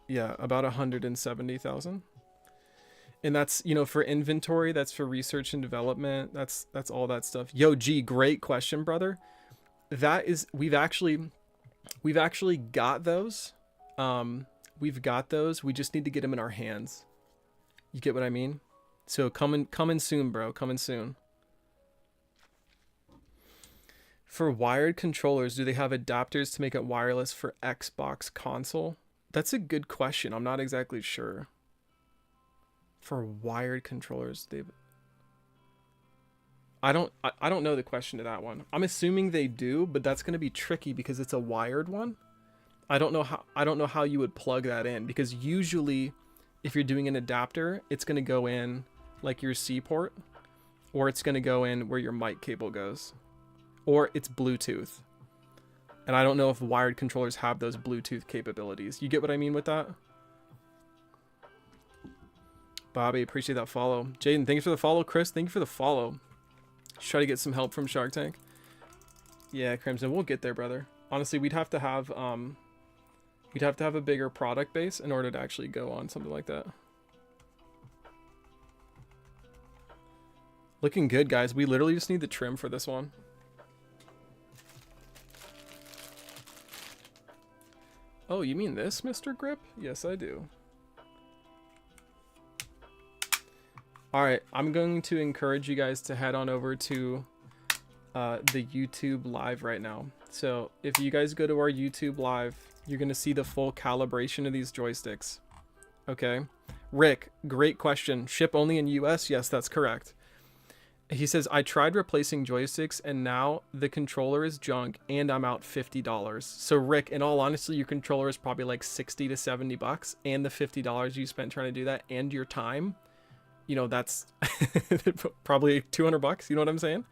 Yeah, about 170,000. And that's, you know, for inventory, that's for research and development. That's all that stuff. Yo, G, great question, brother. That is, we've actually got those. We've got those. We just need to get them in our hands. You get what I mean? So coming soon, bro. Coming soon. For wired controllers, do they have adapters to make it wireless for Xbox console? That's a good question. I'm not exactly sure. For wired controllers, I don't know the question to that one. I'm assuming they do, but that's going to be tricky because it's a wired one. I don't know how you would plug that in, because usually if you're doing an adapter, it's going to go in like your C port, or it's going to go in where your mic cable goes, or it's Bluetooth. And I don't know if wired controllers have those Bluetooth capabilities. You get what I mean with that? Bobby, appreciate that follow. Jaden, thank you for the follow. Chris, thank you for the follow. Just try to get some help from Shark Tank. Yeah, Crimson, we'll get there, brother. Honestly, we'd have to have a bigger product base in order to actually go on something like that. Looking good, guys. We literally just need the trim for this one. Oh, you mean this, Mr. Grip? Yes, I do. All right, I'm going to encourage you guys to head on over to the YouTube live right now. So if you guys go to our YouTube live, you're going to see the full calibration of these joysticks. Okay. Rick, great question. Ship only in US? Yes, that's correct. He says, I tried replacing joysticks and now the controller is junk and I'm out $50. So Rick, in all honesty, your controller is probably like 60 to 70 bucks, and the $50 you spent trying to do that and your time, you know, that's probably 200 bucks. You know what I'm saying?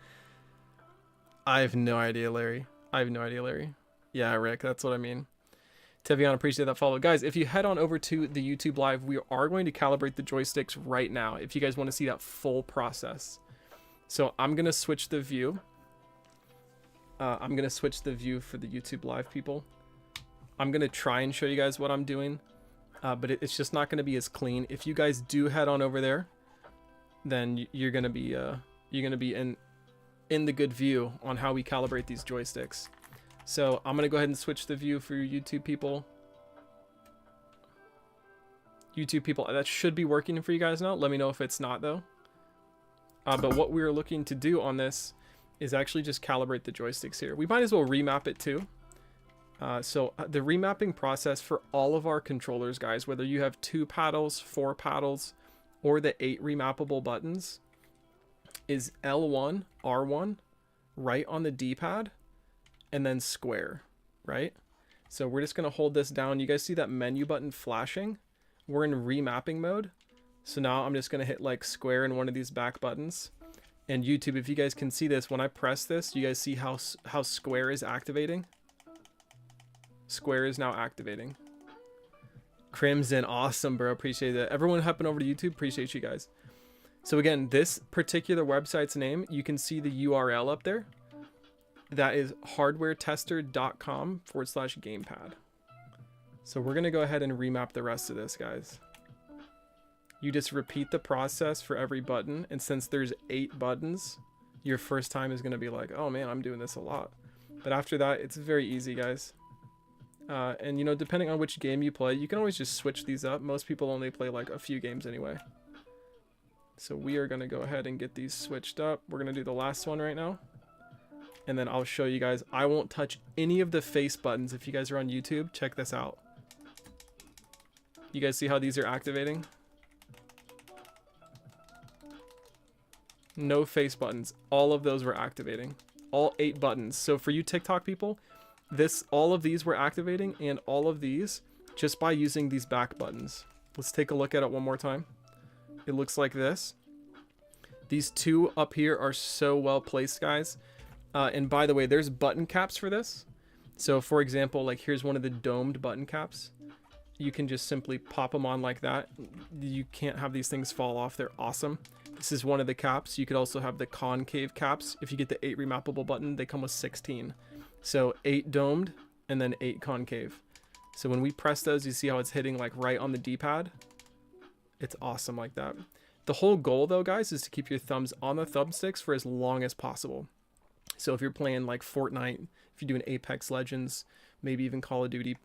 I have no idea, Larry. I have no idea, Larry. Yeah, Rick, that's what I mean. Tevion, appreciate that follow. Guys, if you head on over to the YouTube live, we are going to calibrate the joysticks right now if you guys want to see that full process. So I'm going to switch the view. I'm going to switch the view for the YouTube live people. I'm going to try and show you guys what I'm doing, but it's just not going to be as clean. If you guys do head on over there, then you're going to be in the good view on how we calibrate these joysticks. So I'm going to go ahead and switch the view for your YouTube people. YouTube people, that should be working for you guys now. Let me know if it's not though. But what we're looking to do on this is actually just calibrate the joysticks here. We might as well remap it too. So the remapping process for all of our controllers, guys, whether you have 2 paddles, 4 paddles, or the 8 remappable buttons, is L1, R1, right on the D-pad, and then square, right? So we're just going to hold this down. You guys see that menu button flashing? We're in remapping mode. So now I'm just going to hit like square in one of these back buttons. And YouTube, if you guys can see this, when I press this, you guys see how square is activating? Square is now activating. Crimson, awesome, bro. Appreciate it. Everyone hopping over to YouTube, appreciate you guys. So again, this particular website's name, you can see the URL up there. That is hardwaretester.com/gamepad. So we're going to go ahead and remap the rest of this, guys. You just repeat the process for every button. And since there's 8 buttons, your first time is going to be like, oh man, I'm doing this a lot. But after that, it's very easy, guys. And you know, depending on which game you play, you can always just switch these up. Most people only play like a few games anyway. So we are going to go ahead and get these switched up. We're going to do the last one right now. And then I'll show you guys. I won't touch any of the face buttons. If you guys are on YouTube, check this out. You guys see how these are activating? No face buttons. All of those were activating. All 8 buttons. So for you TikTok people, all of these were activating, and all of these just by using these back buttons. Let's take a look at it one more time. It looks like this. These 2 up here are so well placed, guys. And by the way, there's button caps for this. So for example, like here's one of the domed button caps. You can just simply pop them on like that. You can't have these things fall off. They're awesome. This is one of the caps. You could also have the concave caps. If you get the 8 remappable button, they come with 16. So 8 domed and then 8 concave. So when we press those, you see how it's hitting like right on the D-pad. It's awesome like that. The whole goal though, guys, is to keep your thumbs on the thumbsticks for as long as possible. So if you're playing like Fortnite, if you're doing Apex Legends, maybe even Call of Duty,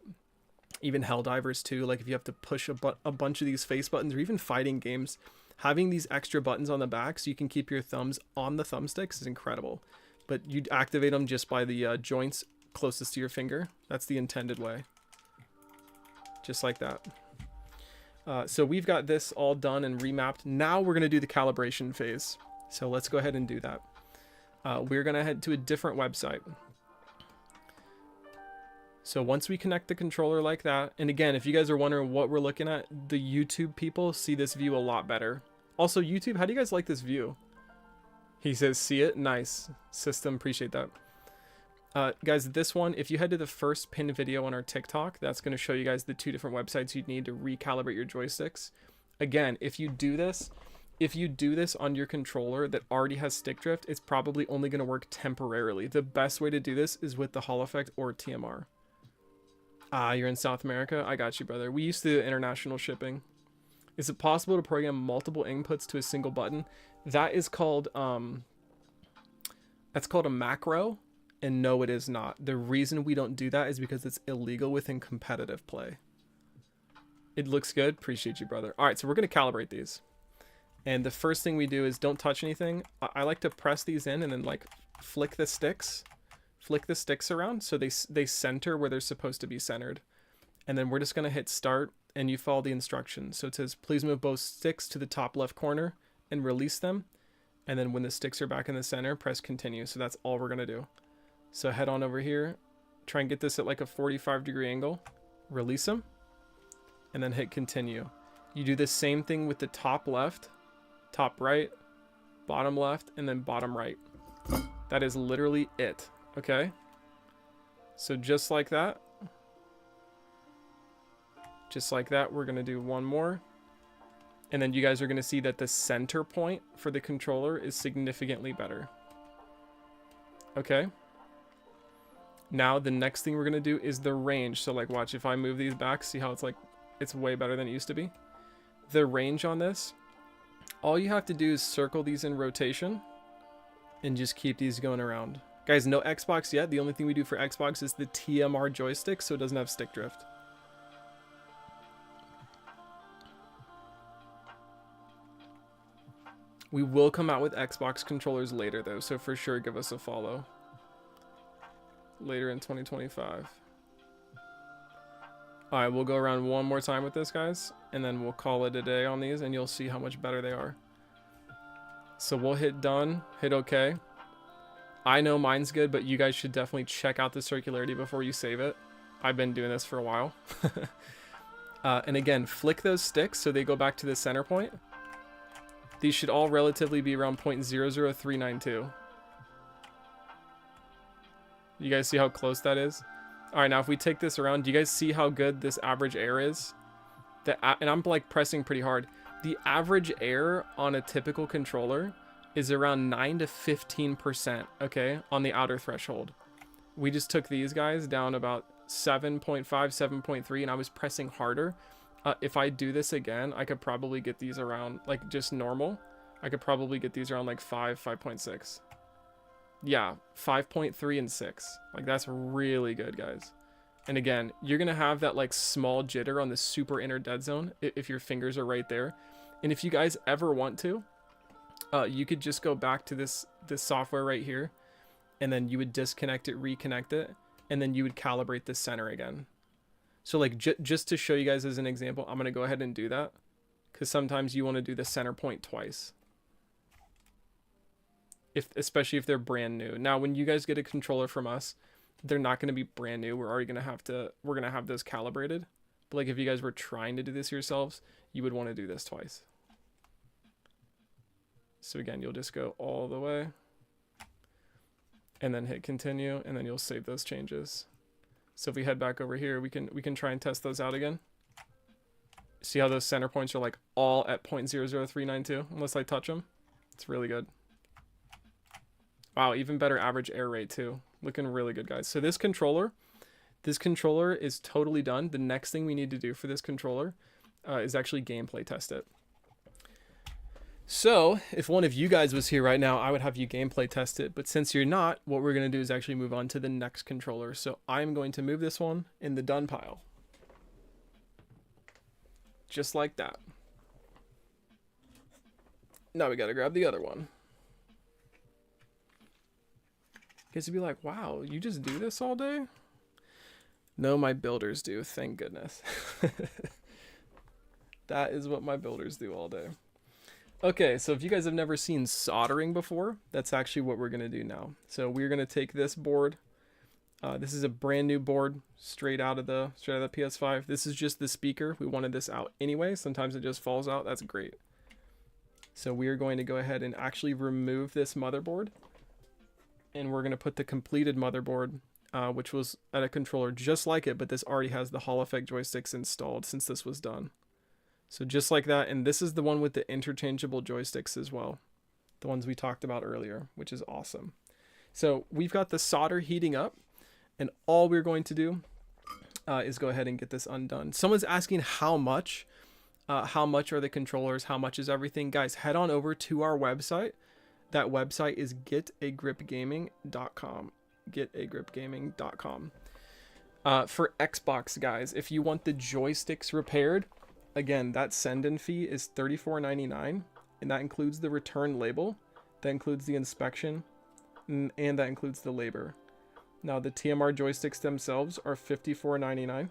even Helldivers too, like if you have to push a bunch of these face buttons, or even fighting games, having these extra buttons on the back so you can keep your thumbs on the thumbsticks is incredible. But you activate them just by the joints closest to your finger. That's the intended way. Just like that. So we've got this all done and remapped. Now we're going to do the calibration phase. So let's go ahead and do that. We're going to head to a different website. So once we connect the controller like that, and again, if you guys are wondering what we're looking at, the YouTube people see this view a lot better. Also, YouTube, how do you guys like this view? He says, see it? Nice. System, appreciate that. Guys, this one, if you head to the first pinned video on our TikTok, that's going to show you guys the 2 different websites you'd need to recalibrate your joysticks. Again, if you do this on your controller that already has stick drift, it's probably only going to work temporarily. The best way to do this is with the Hall effect or TMR. Ah, you're in South America? I got you, brother. We used to do international shipping. Is it possible to program multiple inputs to a single button? That is called, that's called a macro. And no, it is not. The reason we don't do that is because it's illegal within competitive play. It looks good. Appreciate you, brother. All right, so we're going to calibrate these. And the first thing we do is don't touch anything. I like to press these in and then like flick the sticks around so they center where they're supposed to be centered. And then we're just going to hit start and you follow the instructions. So it says, please move both sticks to the top left corner and release them. And then when the sticks are back in the center, press continue. So that's all we're going to do. So head on over here, try and get this at like a 45-degree angle, release them, and then hit continue. You do the same thing with the top left, top right, bottom left, and then bottom right. That is literally it, okay? So just like that. Just like that, we're going to do one more. And then you guys are going to see that the center point for the controller is significantly better. Okay. Now the next thing we're going to do is the range. So like watch, if I move these back, see how it's like, it's way better than it used to be. The range on this, all you have to do is circle these in rotation and just keep these going around. Guys, no Xbox yet. The only thing we do for Xbox is the TMR joystick, so it doesn't have stick drift. We will come out with Xbox controllers later though, so for sure give us a follow. Later in 2025. Alright, we'll go around one more time with this, guys, and then we'll call it a day on these, and you'll see how much better they are. So we'll hit done, hit OK. I know mine's good, but you guys should definitely check out the circularity before you save it. I've been doing this for a while. And again, flick those sticks so they go back to the center point. These should all relatively be around 0.00392. You guys see how close that is? Alright, now if we take this around, do you guys see how good this average air is? And I'm like pressing pretty hard. The average air on a typical controller is around 9 to 15%, okay, on the outer threshold. We just took these guys down about 7.5, 7.3, and I was pressing harder. If I do this again, I could probably get these around, like, just normal. I could probably get these around, like, 5, 5.6. Yeah, 5.3 and 6. Like, that's really good, guys. And again, you're going to have that, like, small jitter on the super inner dead zone if your fingers are right there. And if you guys ever want to, you could just go back to this software right here, and then you would disconnect it, reconnect it, and then you would calibrate the center again. So like just to show you guys as an example, I'm going to go ahead and do that, because sometimes you want to do the center point twice, especially if they're brand new. Now when you guys get a controller from us, they're not going to be brand new. We're going to have those calibrated. But like if you guys were trying to do this yourselves, you would want to do this twice. So again, you'll just go all the way and then hit continue, and then you'll save those changes. So if we head back over here, we can try and test those out again. See how those center points are like all at 0.00392 unless I touch them. It's really good. Wow, even better average air rate too. Looking really good, guys. So this controller is totally done. The next thing we need to do for this controller is actually gameplay test it. So if one of you guys was here right now, I would have you gameplay test it. But since you're not, what we're going to do is actually move on to the next controller. So I'm going to move this one in the done pile. Just like that. Now we got to grab the other one. Guys would be like, wow, you just do this all day? No, my builders do. Thank goodness. That is what my builders do all day. Okay, so if you guys have never seen soldering before, that's actually what we're going to do now. So we're going to take this board. This is a brand new board straight out of the PS5. This is just the speaker. We wanted this out anyway. Sometimes it just falls out. That's great. So we are going to go ahead and actually remove this motherboard. And we're going to put the completed motherboard, which was at a controller just like it, but this already has the Hall Effect joysticks installed since this was done. So just like that, and this is the one with the interchangeable joysticks as well. The ones we talked about earlier, which is awesome. So we've got the solder heating up, and all we're going to do is go ahead and get this undone. Someone's asking how much are the controllers, how much is everything? Guys, head on over to our website. That website is getagripgaming.com. Getagripgaming.com. For Xbox, guys, if you want the joysticks repaired, again, that send-in fee is $34.99, and that includes the return label, that includes the inspection, and that includes the labor. Now, the TMR joysticks themselves are $54.99.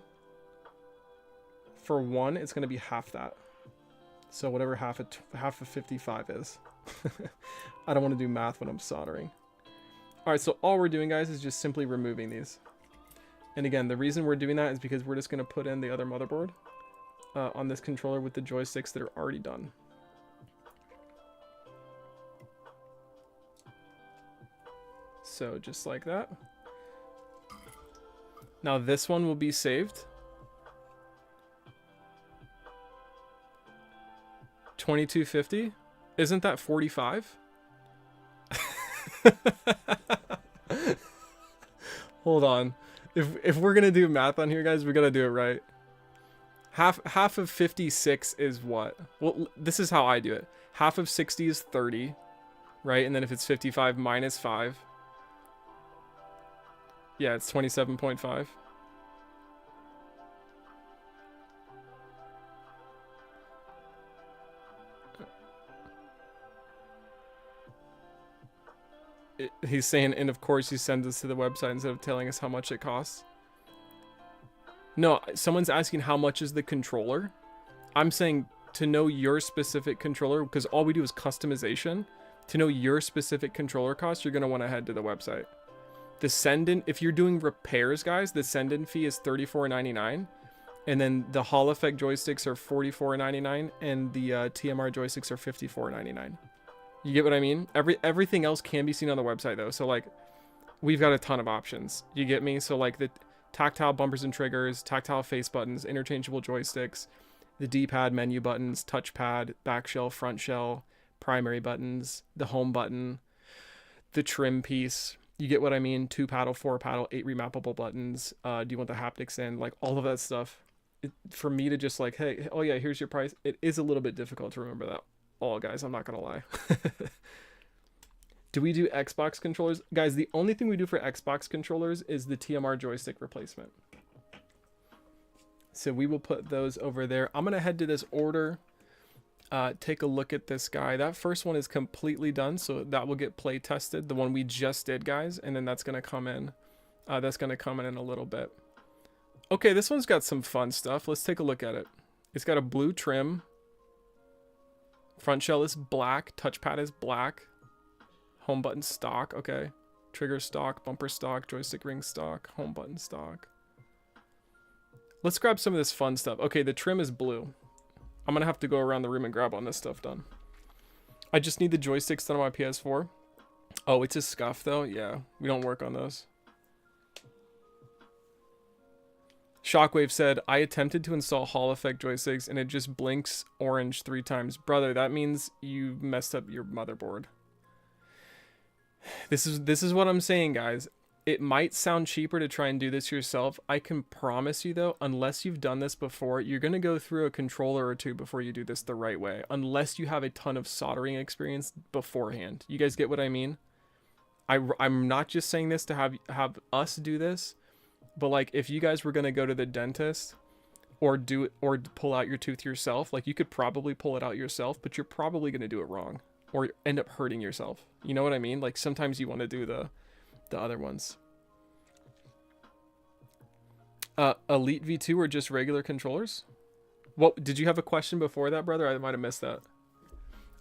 For one, it's going to be half that. So whatever half of 55 is. I don't want to do math when I'm soldering. All right, so all we're doing, guys, is just simply removing these. And again, the reason we're doing that is because we're just going to put in the other motherboard on this controller with the joysticks that are already done. So just like that. Now this one will be saved. 2250. Isn't that 45? Hold on. If we're gonna do math on here, guys, we gotta do it right. Half of 56 is what? Well, this is how I do it. Half of 60 is 30, right? And then if it's 55 minus 5, yeah, it's 27.5. He's saying, and of course he sends us to the website instead of telling us how much it costs. No, someone's asking how much is the controller. I'm saying to know your specific controller, because all we do is customization. To know your specific controller cost, you're going to want to head to the website. The send-in, if you're doing repairs, guys, the send-in fee is $34.99. And then the Hall Effect joysticks are $44.99. And the TMR joysticks are $54.99. You get what I mean? Everything else can be seen on the website, though. So, like, we've got a ton of options. You get me? So, like, the tactile bumpers and triggers, tactile face buttons, interchangeable joysticks, the D-pad menu buttons, touchpad, back shell, front shell, primary buttons, the home button, the trim piece. You get what I mean? 2 paddle, 4 paddle, 8 remappable buttons. Do you want the haptics in? Like, all of that stuff. For me to just like, hey, oh yeah, here's your price. It is a little bit difficult to remember that all, guys. I'm not going to lie. Do we do Xbox controllers? Guys, the only thing we do for Xbox controllers is the TMR joystick replacement. So we will put those over there. I'm going to head to this order. Take a look at this guy. That first one is completely done, so that will get play tested. The one we just did, guys, and then that's going to come in. That's going to come in a little bit. Okay, this one's got some fun stuff. Let's take a look at it. It's got a blue trim. Front shell is black. Touchpad is black. Home button stock. Okay. Trigger stock. Bumper stock. Joystick ring stock. Home button stock. Let's grab some of this fun stuff. Okay, the trim is blue. I'm going to have to go around the room and grab all this stuff done. I just need the joysticks done on my PS4. Oh, it's a scuff, though? Yeah, we don't work on those. Shockwave said, I attempted to install Hall Effect joysticks and it just blinks orange 3 times. Brother, that means you messed up your motherboard. This is what I'm saying, guys. It might sound cheaper to try and do this yourself. I can promise you, though, unless you've done this before, you're going to go through a controller or two before you do this the right way. Unless you have a ton of soldering experience beforehand. You guys get what I mean? I'm not just saying this to have us do this. But like, if you guys were gonna go to the dentist or pull out your tooth yourself, like you could probably pull it out yourself, but you're probably gonna do it wrong or end up hurting yourself. You know what I mean? Like sometimes you want to do the other ones. Elite V2 or just regular controllers? What did you have a question before that, brother? I might have missed that.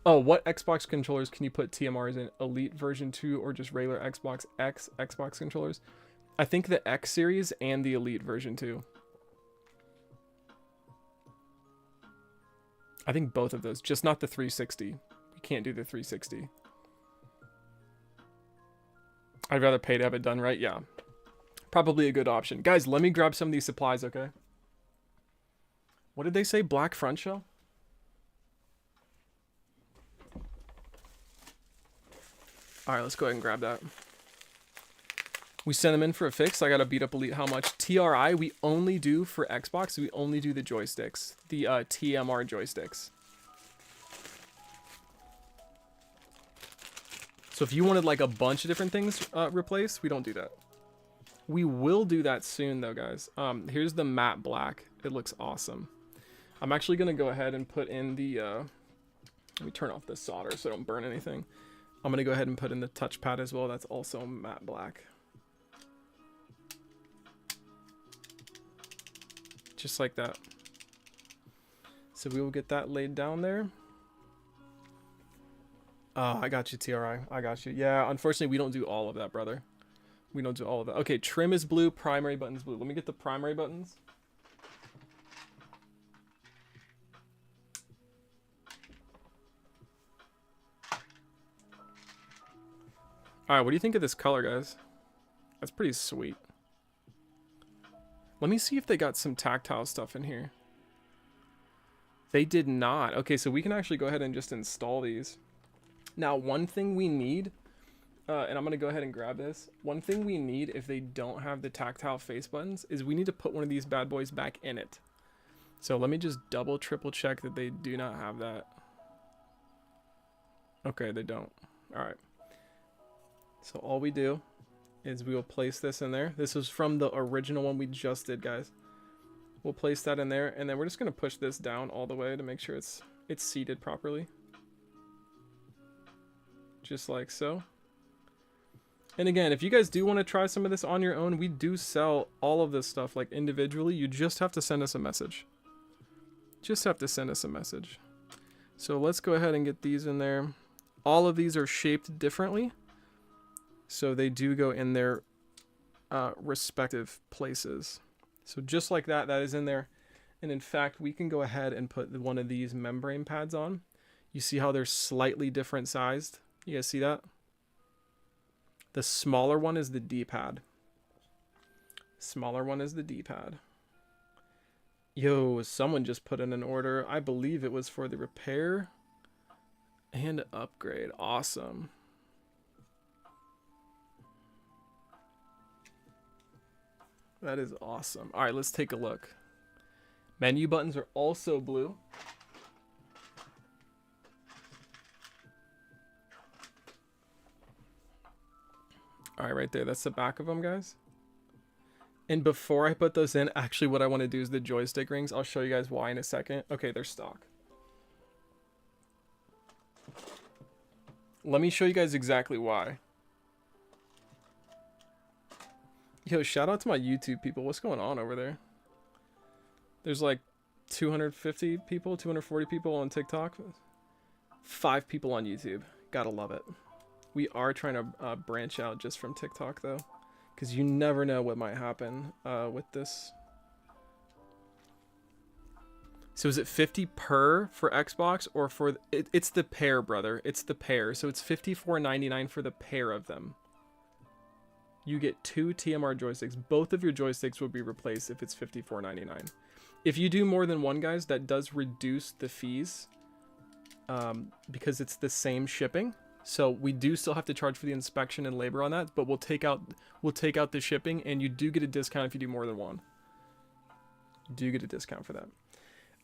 Oh, what Xbox controllers can you put TMRs in? Elite version 2 or just regular Xbox X Xbox controllers? I think the X series and the Elite version 2. I think both of those, just not the 360. You can't do the 360. I'd rather pay to have it done right. Yeah, probably a good option. Guys, let me grab some of these supplies, okay? What did they say? Black front shell? All right, let's go ahead and grab that. We send them in for a fix. I got to beat up Elite how much. TRI, we only do for Xbox. We only do the joysticks. The TMR joysticks. So if you wanted like a bunch of different things replaced, we don't do that. We will do that soon though, guys. Here's the matte black. It looks awesome. I'm actually going to go ahead and put in the... let me turn off the solder so I don't burn anything. I'm going to go ahead and put in the touchpad as well. That's also matte black. Just like that. So we will get that laid down there. I got you, TRI. I got you. Yeah, unfortunately, we don't do all of that, brother. We don't do all of that. Okay, trim is blue, primary button's blue. Let me get the primary buttons. All right, what do you think of this color, guys? That's pretty sweet. Let me see if they got some tactile stuff in here. They did not. Okay, so we can actually go ahead and just install these. Now, one thing we need, and I'm going to go ahead and grab this. One thing we need if they don't have the tactile face buttons is we need to put one of these bad boys back in it. So let me just double, triple check that they do not have that. Okay, they don't. All right. So all we do is we will place this in there. This was from the original one we just did, guys. We'll place that in there, and then we're just going to push this down all the way to make sure it's seated properly. Just like so. And again, if you guys do want to try some of this on your own, we do sell all of this stuff like individually. You just have to send us a message. Just have to send us a message. So let's go ahead and get these in there. All of these are shaped differently, so they do go in their respective places. So just like that, that is in there. And in fact, we can go ahead and put one of these membrane pads on. You see how they're slightly different sized? You guys see that? The smaller one is the D-pad. Smaller one is the D-pad. Yo, someone just put in an order. I believe it was for the repair and upgrade. Awesome. That is awesome. All right, let's take a look. Menu buttons are also blue. All right, right there. That's the back of them, guys. And before I put those in, actually what I want to do is the joystick rings. I'll show you guys why in a second. Okay, they're stock. Let me show you guys exactly why. Yo, shout out to my YouTube people. What's going on over there? There's like 250 people, 240 people on TikTok. 5 people on YouTube. Gotta love it. We are trying to branch out just from TikTok though, because you never know what might happen with this. So is it 50 per for Xbox or for it's the pair, brother? It's the pair. So it's $54.99 for the pair of them. You get 2 TMR joysticks. Both of your joysticks will be replaced if it's $54.99. If you do more than one, guys, that does reduce the fees because it's the same shipping. So we do still have to charge for the inspection and labor on that, but we'll take out the shipping, and you do get a discount if you do more than one. You do get a discount for that.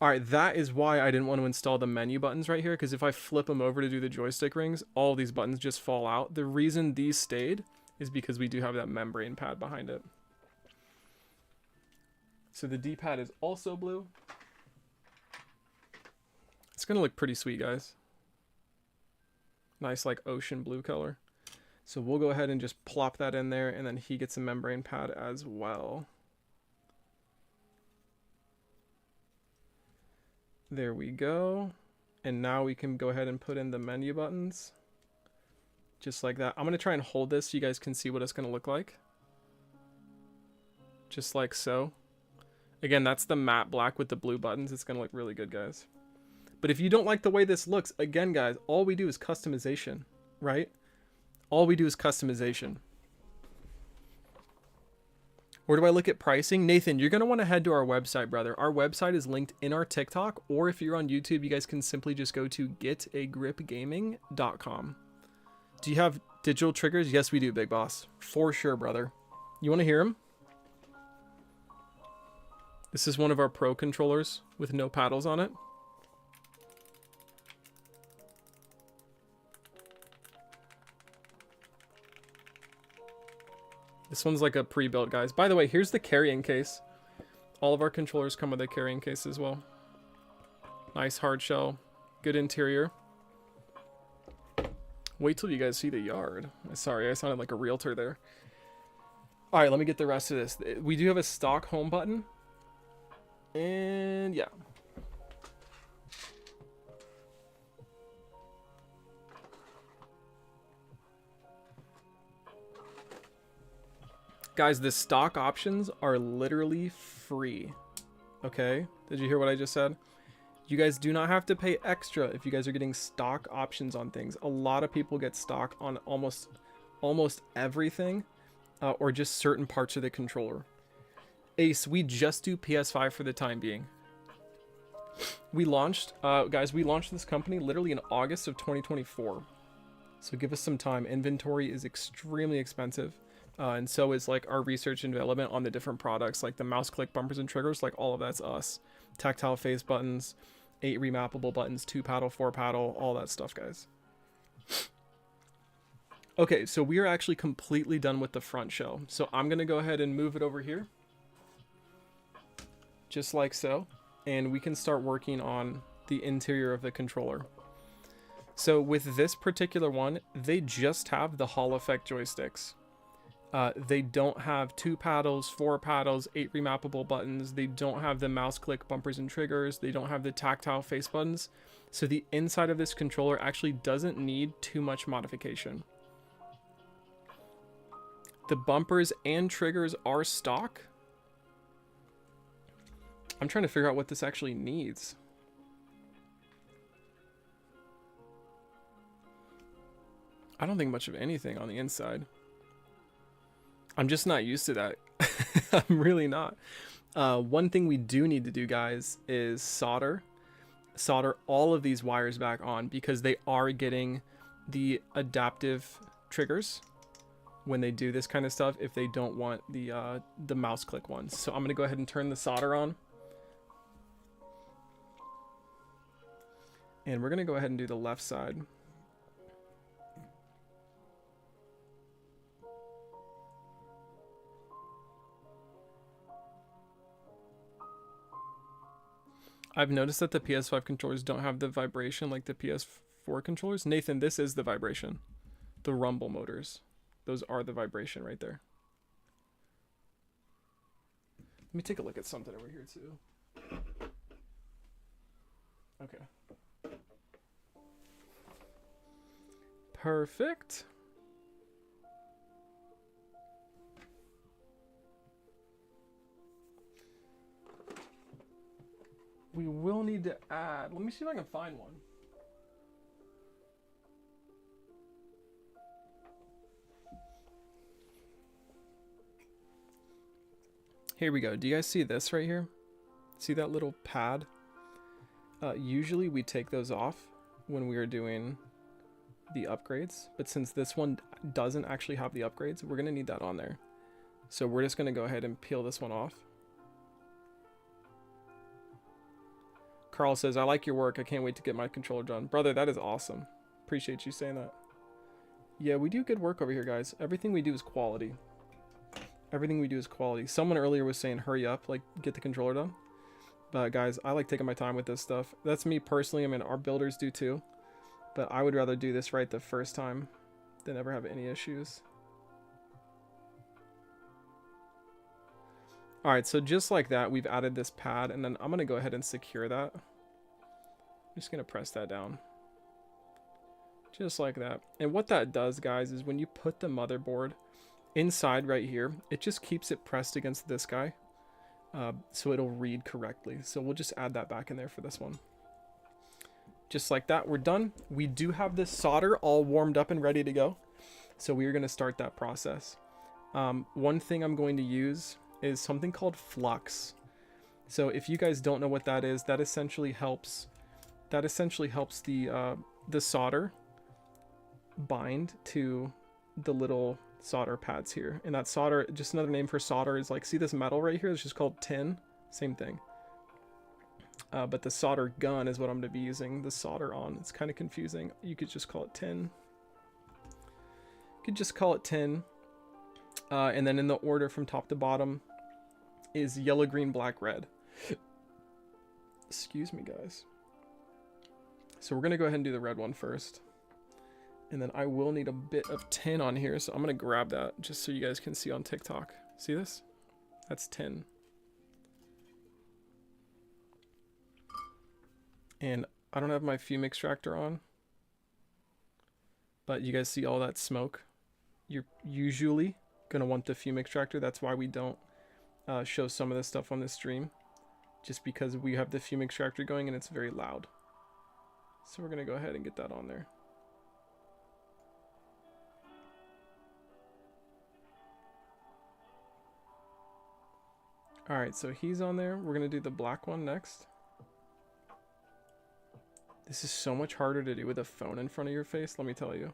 All right, that is why I didn't want to install the menu buttons right here, because if I flip them over to do the joystick rings, all these buttons just fall out. The reason these stayed is because we do have that membrane pad behind it. So the D-pad is also blue. It's going to look pretty sweet, guys. Nice like ocean blue color. So we'll go ahead and just plop that in there, and then he gets a membrane pad as well. There we go. And now we can go ahead and put in the menu buttons. Just like that. I'm going to try and hold this so you guys can see what it's going to look like. Just like so. Again, that's the matte black with the blue buttons. It's going to look really good, guys. But if you don't like the way this looks, again, guys, all we do is customization, right? All we do is customization. Where do I look at pricing? Nathan, you're going to want to head to our website, brother. Our website is linked in our TikTok, or if you're on YouTube, you guys can simply just go to getagripgaming.com. Do you have digital triggers? Yes, we do, Big Boss. For sure, brother. You want to hear them? This is one of our Pro controllers with no paddles on it. This one's like a pre-built, guys. By the way, here's the carrying case. All of our controllers come with a carrying case as well. Nice hard shell. Good interior. Wait till you guys see the yard. Sorry, I sounded like a realtor there. All right, let me get the rest of this. We do have a stock home button. And yeah. Guys, the stock options are literally free. Okay? Did you hear what I just said? You guys do not have to pay extra if you guys are getting stock options on things. A lot of people get stock on almost everything or just certain parts of the controller. Ace, we just do PS5 for the time being. We launched, guys, we launched this company literally in August of 2024. So give us some time. Inventory is extremely expensive. And so is like our research and development on the different products, like the mouse click bumpers and triggers, like all of that's us. Tactile face buttons, 8 remappable buttons, 2 paddle, 4 paddle, all that stuff, guys. Okay, so we are actually completely done with the front shell. So I'm going to go ahead and move it over here. Just like so. And we can start working on the interior of the controller. So with this particular one, they just have the Hall effect joysticks. They don't have 2 paddles, 4 paddles, 8 remappable buttons. They don't have the mouse click bumpers and triggers. They don't have the tactile face buttons. So the inside of this controller actually doesn't need too much modification. The bumpers and triggers are stock. I'm trying to figure out what this actually needs. I don't think much of anything on the inside. I'm just not used to that. I'm really not. One thing we do need to do, guys, is solder all of these wires back on, because they are getting the adaptive triggers when they do this kind of stuff if they don't want the mouse click ones. So I'm going to go ahead and turn the solder on. And we're going to go ahead and do the left side. I've noticed that the PS5 controllers don't have the vibration like the PS4 controllers. Nathan, this is the vibration. The rumble motors. Those are the vibration right there. Let me take a look at something over here too. Okay. Perfect. We will need to add, let me see if I can find one. Here we go. Do you guys see this right here? See that little pad? Usually we take those off when we are doing the upgrades, but since this one doesn't actually have the upgrades, we're going to need that on there. So we're just going to go ahead and peel this one off. Carl says, I like your work. I can't wait to get my controller done. Brother, that is awesome. Appreciate you saying that. Yeah, we do good work over here, guys. Everything we do is quality. Everything we do is quality. Someone earlier was saying, hurry up, like, get the controller done. But, guys, I like taking my time with this stuff. That's me personally. I mean, our builders do too. But I would rather do this right the first time than ever have any issues. Alright, so just like that, we've added this pad, and then I'm going to go ahead and secure that. I'm just going to press that down. Just like that. And what that does, guys, is when you put the motherboard inside right here, it just keeps it pressed against this guy. So it'll read correctly. So we'll just add that back in there for this one. Just like that, we're done. We do have this solder all warmed up and ready to go. So we are going to start that process. One thing I'm going to use is something called flux. So if you guys don't know what that is, that essentially helps the solder bind to the little solder pads here. And that solder, just another name for solder, is like, see this metal right here? It's just called tin. Same thing. But the solder gun is what I'm going to be using the solder on. It's kind of confusing. You could just call it tin. You could just call it tin. And then in the order from top to bottom is yellow, green, black, red. Excuse me, guys. So we're going to go ahead and do the red one first. And then I will need a bit of tin on here. So I'm going to grab that just so you guys can see on TikTok. See this? That's tin. And I don't have my fume extractor on. But you guys see all that smoke? You're usually going to want the fume extractor. That's why we don't show some of this stuff on this stream. Just because we have the fume extractor going and it's very loud. So we're going to go ahead and get that on there. All right, so he's on there. We're gonna do the black one next. This is so much harder to do with a phone in front of your face, let me tell you.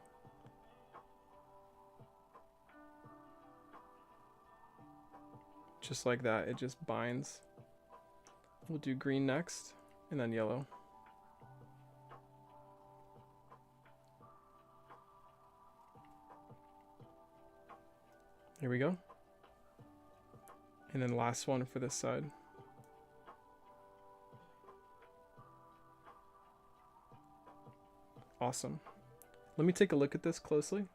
Just like that, it just binds. We'll do green next, and then yellow. Here we go. And then last one for this side. Awesome. Let me take a look at this closely.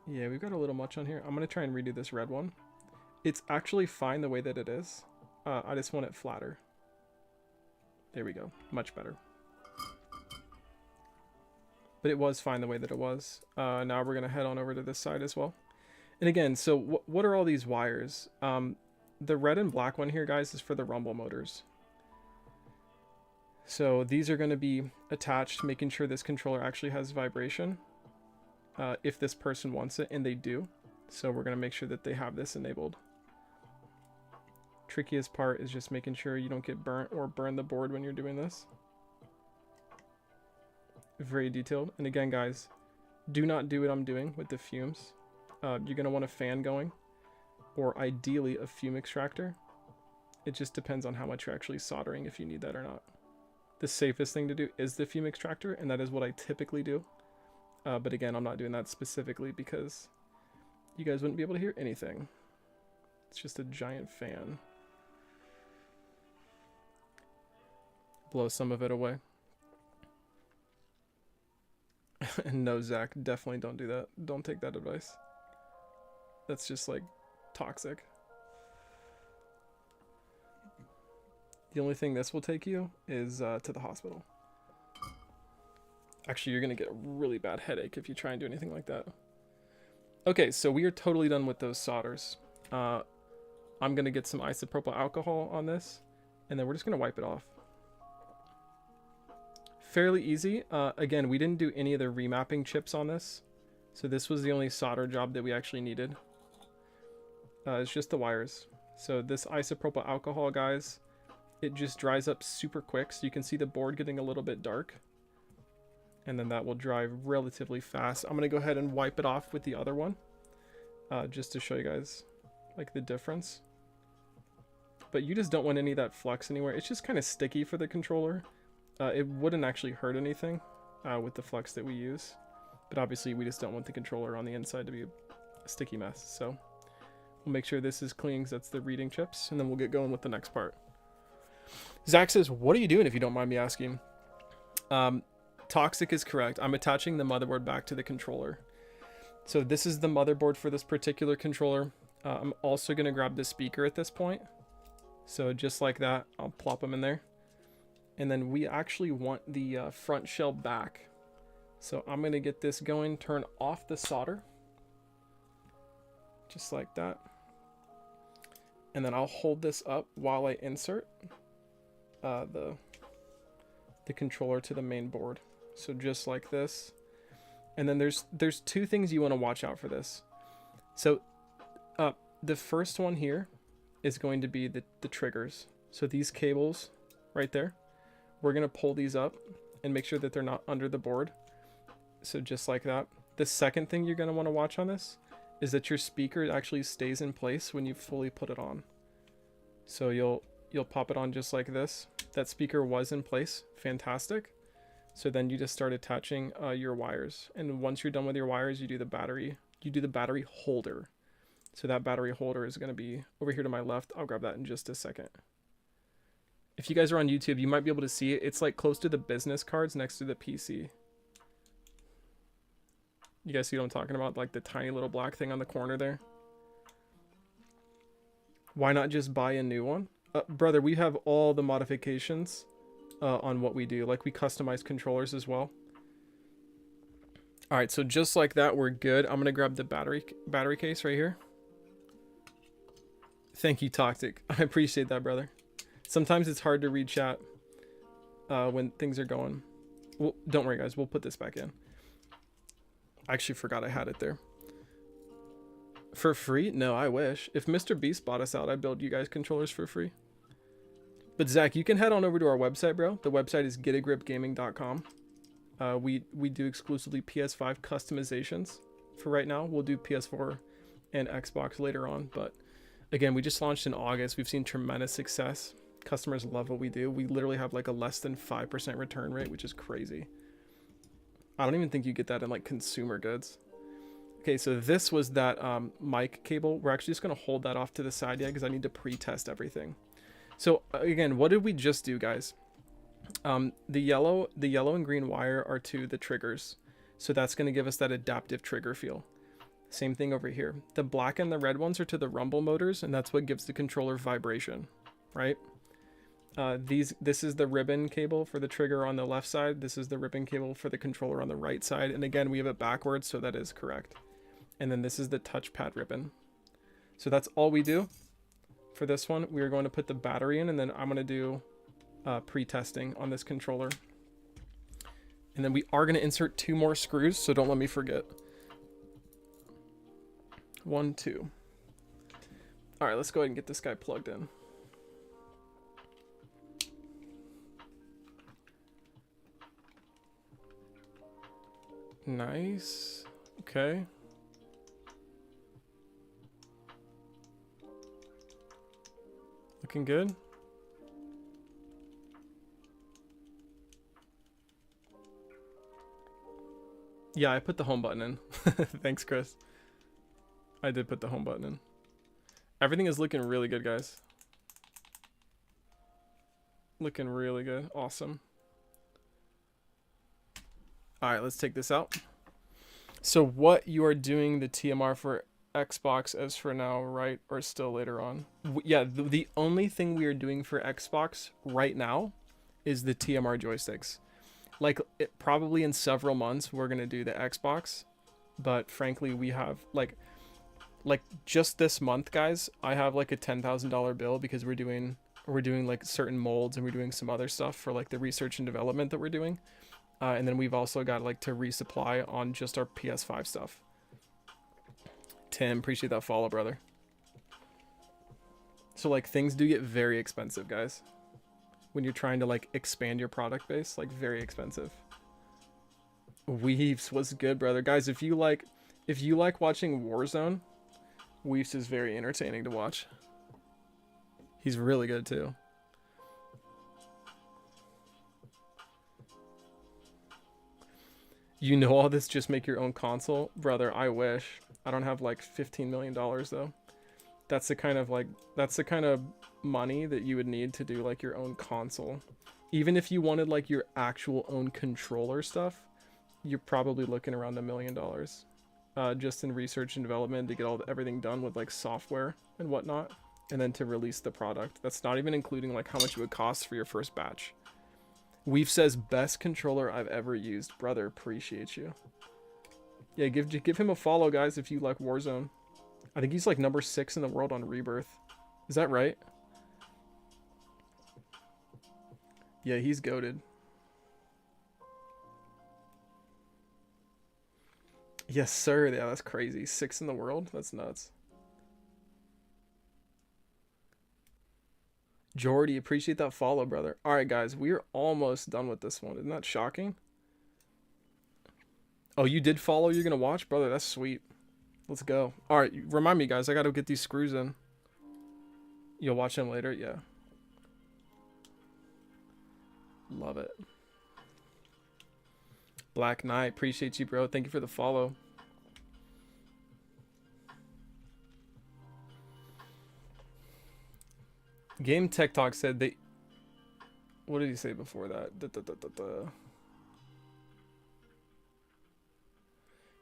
Yeah, we've got a little much on here. I'm going to try and redo this red one. It's actually fine the way that it is. I just want it flatter. There we go. Much better. But it was fine the way that it was. Now we're going to head on over to this side as well. And again, so what are all these wires? The red and black one here, guys, is for the rumble motors. So these are going to be attached, making sure this controller actually has vibration. If this person wants it, and they do. So we're going to make sure that they have this enabled. Trickiest part is just making sure you don't get burnt or burn the board when you're doing this. Very detailed. And again, guys, do not do what I'm doing with the fumes. You're going to want a fan going, or ideally a fume extractor. It just depends on how much you're actually soldering, if you need that or not. The safest thing to do is the fume extractor, and that is what I typically do. But again, I'm not doing that specifically because you guys wouldn't be able to hear anything. It's just a giant fan. Blow some of it away. No, Zach, definitely don't do that. Don't take that advice. That's just like toxic. The only thing this will take you is to the hospital. Actually, you're going to get a really bad headache if you try and do anything like that. Okay, so we are totally done with those solders. I'm going to get some isopropyl alcohol on this, and then we're just going to wipe it off. Fairly easy. Again, we didn't do any of the remapping chips on this, so this was the only solder job that we actually needed. It's just the wires. So this isopropyl alcohol, guys, it just dries up super quick, so you can see the board getting a little bit dark. And then that will dry relatively fast. I'm going to go ahead and wipe it off with the other one, just to show you guys like the difference. But you just don't want any of that flux anywhere. It's just kind of sticky for the controller. It wouldn't actually hurt anything with the flux that we use. But obviously we just don't want the controller on the inside to be a sticky mess. So we'll make sure this is clean because that's the reading chips. And then we'll get going with the next part. Zach says, what are you doing if you don't mind me asking? Toxic is correct. I'm attaching the motherboard back to the controller. So this is the motherboard for this particular controller. I'm also going to grab the speaker at this point. So just like that, I'll plop them in there. And then we actually want the front shell back. So I'm going to get this going, turn off the solder. Just like that. And then I'll hold this up while I insert the controller to the main board. So just like this. And then there's two things you want to watch out for this. So the first one here is going to be the triggers. So these cables right there, we're going to pull these up and make sure that they're not under the board. So just like that. The second thing you're going to want to watch on this is that your speaker actually stays in place when you fully put it on. So you'll pop it on just like this. That speaker was in place. Fantastic. So then you just start attaching your wires. And once you're done with your wires, you do the battery holder. So that battery holder is going to be over here to my left. I'll grab that in just a second. If you guys are on YouTube, you might be able to see it. It's like close to the business cards next to the PC. You guys see what I'm talking about? Like the tiny little black thing on the corner there. Why not just buy a new one? Brother, we have all the modifications on what we do. Like we customize controllers as well. All right, so just like that, we're good. I'm gonna grab the battery case right here. Thank you, Toxic. I appreciate that, brother. Sometimes it's hard to read chat when things are going. Well, don't worry, guys. We'll put this back in. I actually forgot I had it there. For free? No, I wish. If Mr. Beast bought us out, I'd build you guys controllers for free. But Zach, you can head on over to our website, bro. The website is getagripgaming.com. We do exclusively PS5 customizations for right now. We'll do PS4 and Xbox later on. But again, we just launched in August. We've seen tremendous success. Customers love what we do. We literally have like a less than 5% return rate, which is crazy. I don't even think you get that in like consumer goods. Okay, so this was that mic cable. We're actually just going to hold that off to the side yet because I need to pre-test everything. So again, what did we just do, guys? The yellow and green wire are to the triggers. So that's going to give us that adaptive trigger feel. Same thing over here. The black and the red ones are to the rumble motors, and that's what gives the controller vibration, right? This is the ribbon cable for the trigger on the left side. This is the ribbon cable for the controller on the right side. And again, we have it backwards, so that is correct. And then this is the touchpad ribbon. So that's all we do for this one. We are going to put the battery in, and then I'm going to do pre-testing on this controller. And then we are going to insert 2 more screws, so don't let me forget. 1, 2. All right, let's go ahead and get this guy plugged in. Nice. Okay. Looking good. Yeah, I put the home button in. Thanks, Chris. I did put the home button in. Everything is looking really good, guys. Looking really good. Awesome. All right, let's take this out. So what you are doing the TMR for Xbox as for now, right? Or still later on? Yeah, the only thing we are doing for Xbox right now is the TMR joysticks. Like, probably in several months, we're going to do the Xbox. But frankly, we have, like just this month, guys, I have like a $10,000 bill because we're doing like certain molds, and we're doing some other stuff for like the research and development that we're doing. And then we've also got like to resupply on just our PS5 stuff. Tim, appreciate that follow, brother. So like things do get very expensive, guys. When you're trying to like expand your product base, like very expensive. Weaves was good, brother. Guys, if you like watching Warzone, Weaves is very entertaining to watch. He's really good too. You know all this, just make your own console? Brother, I wish. I don't have like $15 million though. That's the kind of money that you would need to do like your own console. Even if you wanted like your actual own controller stuff, you're probably looking around $1 million. Just in research and development to get everything done with like software and whatnot. And then to release the product. That's not even including like how much it would cost for your first batch. Weave says, best controller I've ever used. Brother, appreciate you. Yeah, give him a follow, guys, if you like Warzone. I think he's like number 6 in the world on Rebirth. Is that right? Yeah, he's goated. Yes, sir. Yeah, that's crazy. 6 in the world? That's nuts. Jordy, appreciate that follow, brother. All right, guys, we are almost done with this one. Isn't that shocking? Oh, you did follow? You're going to watch? Brother, that's sweet. Let's go. All right, remind me, guys. I got to get these screws in. You'll watch them later? Yeah. Love it. Black Knight, appreciate you, bro. Thank you for the follow. Game Tech Talk said they... What did he say before that?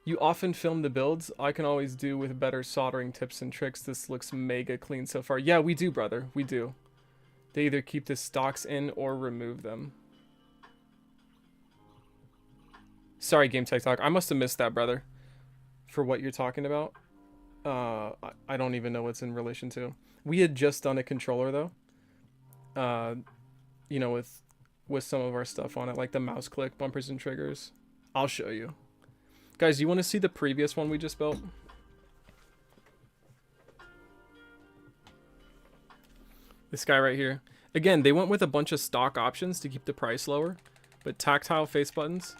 You often film the builds. I can always do with better soldering tips and tricks. This looks mega clean so far. Yeah, we do, brother. We do. They either keep the stocks in or remove them. Sorry, Game Tech Talk. I must have missed that, brother. For what you're talking about. I don't even know what's in relation to. We had just done a controller though. You know, with some of our stuff on it, like the mouse click, bumpers and triggers. I'll show you. Guys, you want to see the previous one we just built? This guy right here. Again, they went with a bunch of stock options to keep the price lower, but tactile face buttons,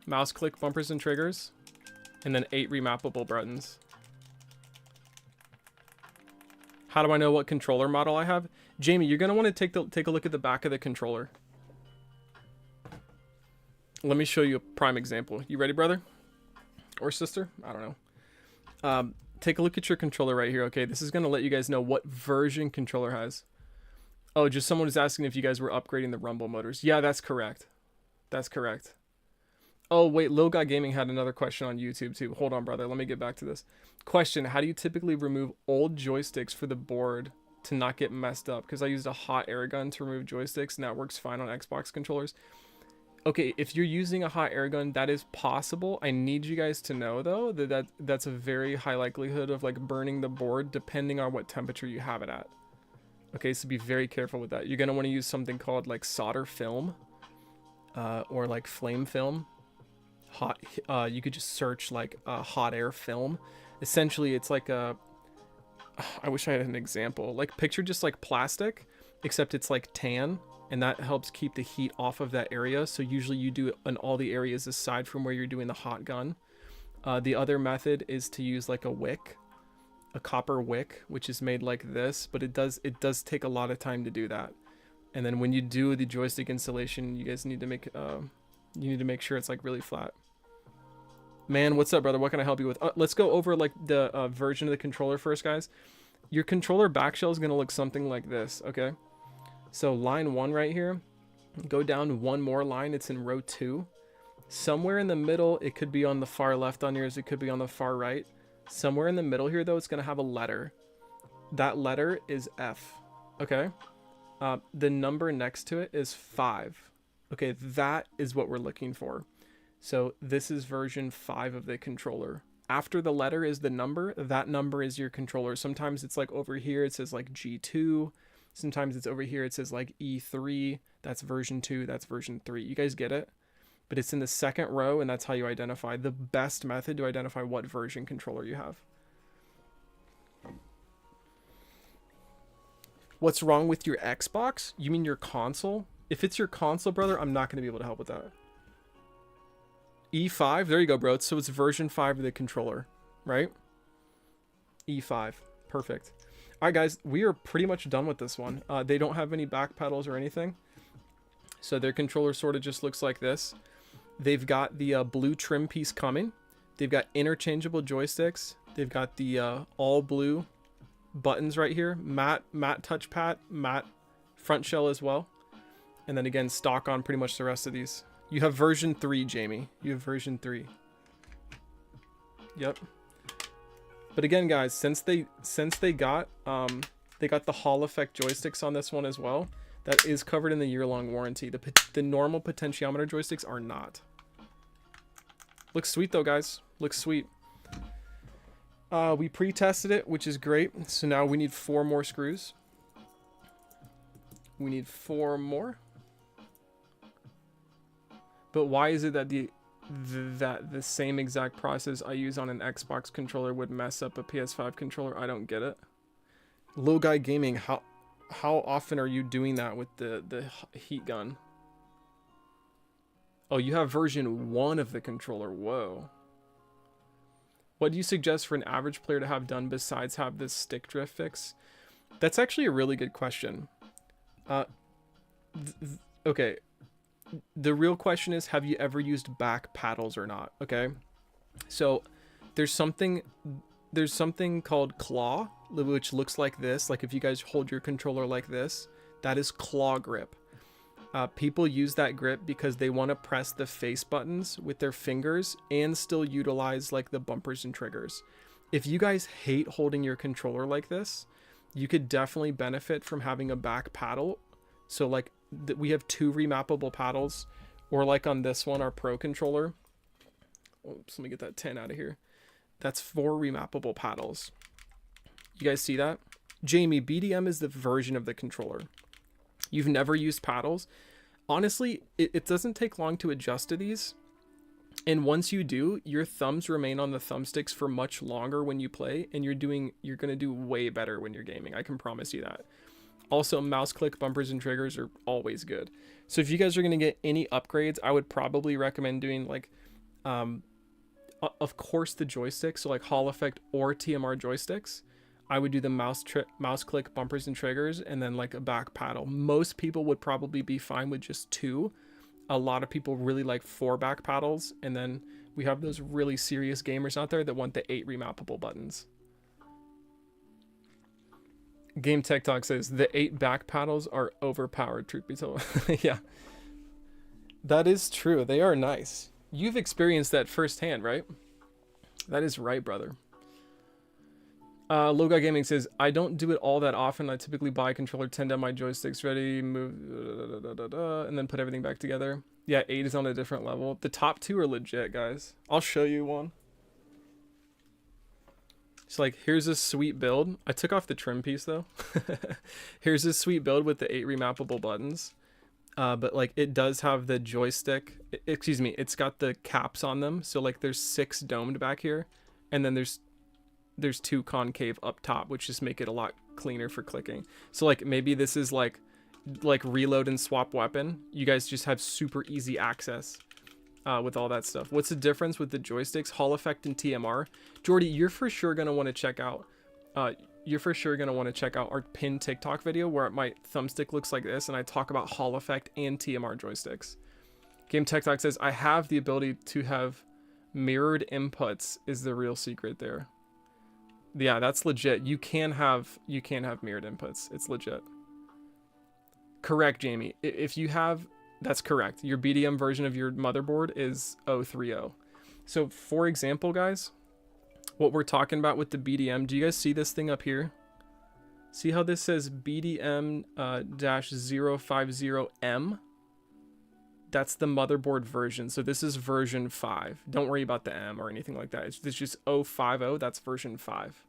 mouse click bumpers and triggers, and then 8 remappable buttons. How do I know what controller model I have? Jamie, you're gonna want to take a look at the back of the controller. Let me show you a prime example. You ready, brother? Or sister? I don't know. Take a look at your controller right here. Okay, this is gonna let you guys know what version controller has. Oh, just someone was asking if you guys were upgrading the rumble motors. Yeah, that's correct. That's correct. Oh, wait, Lil Guy Gaming had another question on YouTube too. Hold on, brother. Let me get back to this. Question, how do you typically remove old joysticks for the board to not get messed up? Because I used a hot air gun to remove joysticks and that works fine on Xbox controllers. Okay, if you're using a hot air gun, that is possible. I need you guys to know, though, that's a very high likelihood of, like, burning the board depending on what temperature you have it at. Okay, so be very careful with that. You're going to want to use something called, like, solder film or, like, flame film. You could just search, like, hot air film. Essentially, it's like a... I wish I had an example. Like, picture just, like, plastic, except it's, like, tan. And that helps keep the heat off of that area. So usually you do it in all the areas aside from where you're doing the hot gun. The other method is to use like a wick, a copper wick, which is made like this, but it does take a lot of time to do that. And then when you do the joystick installation, you guys need to make sure it's like really flat. Man, what's up, brother? What can I help you with? Let's go over like the version of the controller first, guys. Your controller back shell is going to look something like this, okay? So line 1 right here, go down one more line, it's in row 2. Somewhere in the middle, it could be on the far left on yours, it could be on the far right. Somewhere in the middle here though, it's gonna have a letter. That letter is F, okay? The number next to it is 5. Okay, that is what we're looking for. So this is version 5 of the controller. After the letter is the number, that number is your controller. Sometimes it's like over here, it says like G2. Sometimes it's over here, it says like E3, that's version 2, that's version 3. You guys get it? But it's in the second row, and that's how you identify the best method to identify what version controller you have. What's wrong with your Xbox? You mean your console? If it's your console, brother, I'm not going to be able to help with that. E5, there you go, bro. So it's version 5 of the controller, right? E5, perfect. All right, guys, we are pretty much done with this one. They don't have any back pedals or anything. So their controller sort of just looks like this. They've got the blue trim piece coming. They've got interchangeable joysticks. They've got the all blue buttons right here. Matte touchpad, matte front shell as well. And then again, stock on pretty much the rest of these. You have version 3, Jamie. You have version 3. Yep. But again, guys, since they got the Hall effect joysticks on this one as well, that is covered in the year-long warranty. The normal potentiometer joysticks are not. Looks sweet though, guys. Looks sweet. We pre-tested it, which is great. So now we need 4 more screws. We need 4 more. But why is it that the same exact process I use on an Xbox controller would mess up a PS5 controller? I don't get it. Low Guy Gaming, how often are you doing that with the heat gun? Oh, you have version 1 of the controller. Whoa. What do you suggest for an average player to have done besides have this stick drift fix? That's actually a really good question. Okay. The real question is, have you ever used back paddles or not? Okay. So there's something called claw, which looks like this. Like if you guys hold your controller like this, that is claw grip. People use that grip because they want to press the face buttons with their fingers and still utilize like the bumpers and triggers. If you guys hate holding your controller like this, you could definitely benefit from having a back paddle. So like we have 2 remappable paddles, or like on this one, our Pro controller. Oops, let me get that 10 out of here. That's 4 remappable paddles. You guys see that? Jamie, BDM is the version of the controller. You've never used paddles. Honestly, it doesn't take long to adjust to these. And once you do, your thumbs remain on the thumbsticks for much longer when you play, and you're going to do way better when you're gaming. I can promise you that. Also, mouse click bumpers and triggers are always good. So if you guys are going to get any upgrades, I would probably recommend doing like, of course, the joysticks, so like Hall Effect or TMR joysticks. I would do the mouse click bumpers and triggers, and then like a back paddle. Most people would probably be fine with just 2. A lot of people really like 4 back paddles, and then we have those really serious gamers out there that want the 8 remappable buttons. Game Tech Talk says the 8 back paddles are overpowered, truth be told. Yeah, that is true. They are nice. You've experienced that firsthand, right? That is right, brother. Loga Gaming says, I don't do it all that often. I typically buy a controller, 10 down my joysticks ready, move, and then put everything back together. Yeah, 8 is on a different level. The top 2 are legit, guys. I'll show you one. It's like, here's a sweet build. I took off the trim piece, though. Here's a sweet build with the 8 remappable buttons. But, like, it does have the joystick. Excuse me, it's got the caps on them. So, like, there's 6 domed back here. And then there's 2 concave up top, which just make it a lot cleaner for clicking. So like maybe this is like reload and swap weapon. You guys just have super easy access with all that stuff. What's the difference with the joysticks? Hall Effect and TMR. Jordy, you're for sure gonna want to check out. Our pinned TikTok video where my thumbstick looks like this, and I talk about Hall Effect and TMR joysticks. Game Tech Talk says I have the ability to have mirrored inputs. Is the real secret there? Yeah, that's legit. You can have mirrored inputs. It's legit. Correct, Jamie. If you have, that's correct. Your BDM version of your motherboard is 030. So for example, guys, what we're talking about with the BDM, do you guys see this thing up here? See how this says BDM -050M? That's the motherboard version. So this is version 5. Don't worry about the M or anything like that. It's just 050. That's version 5.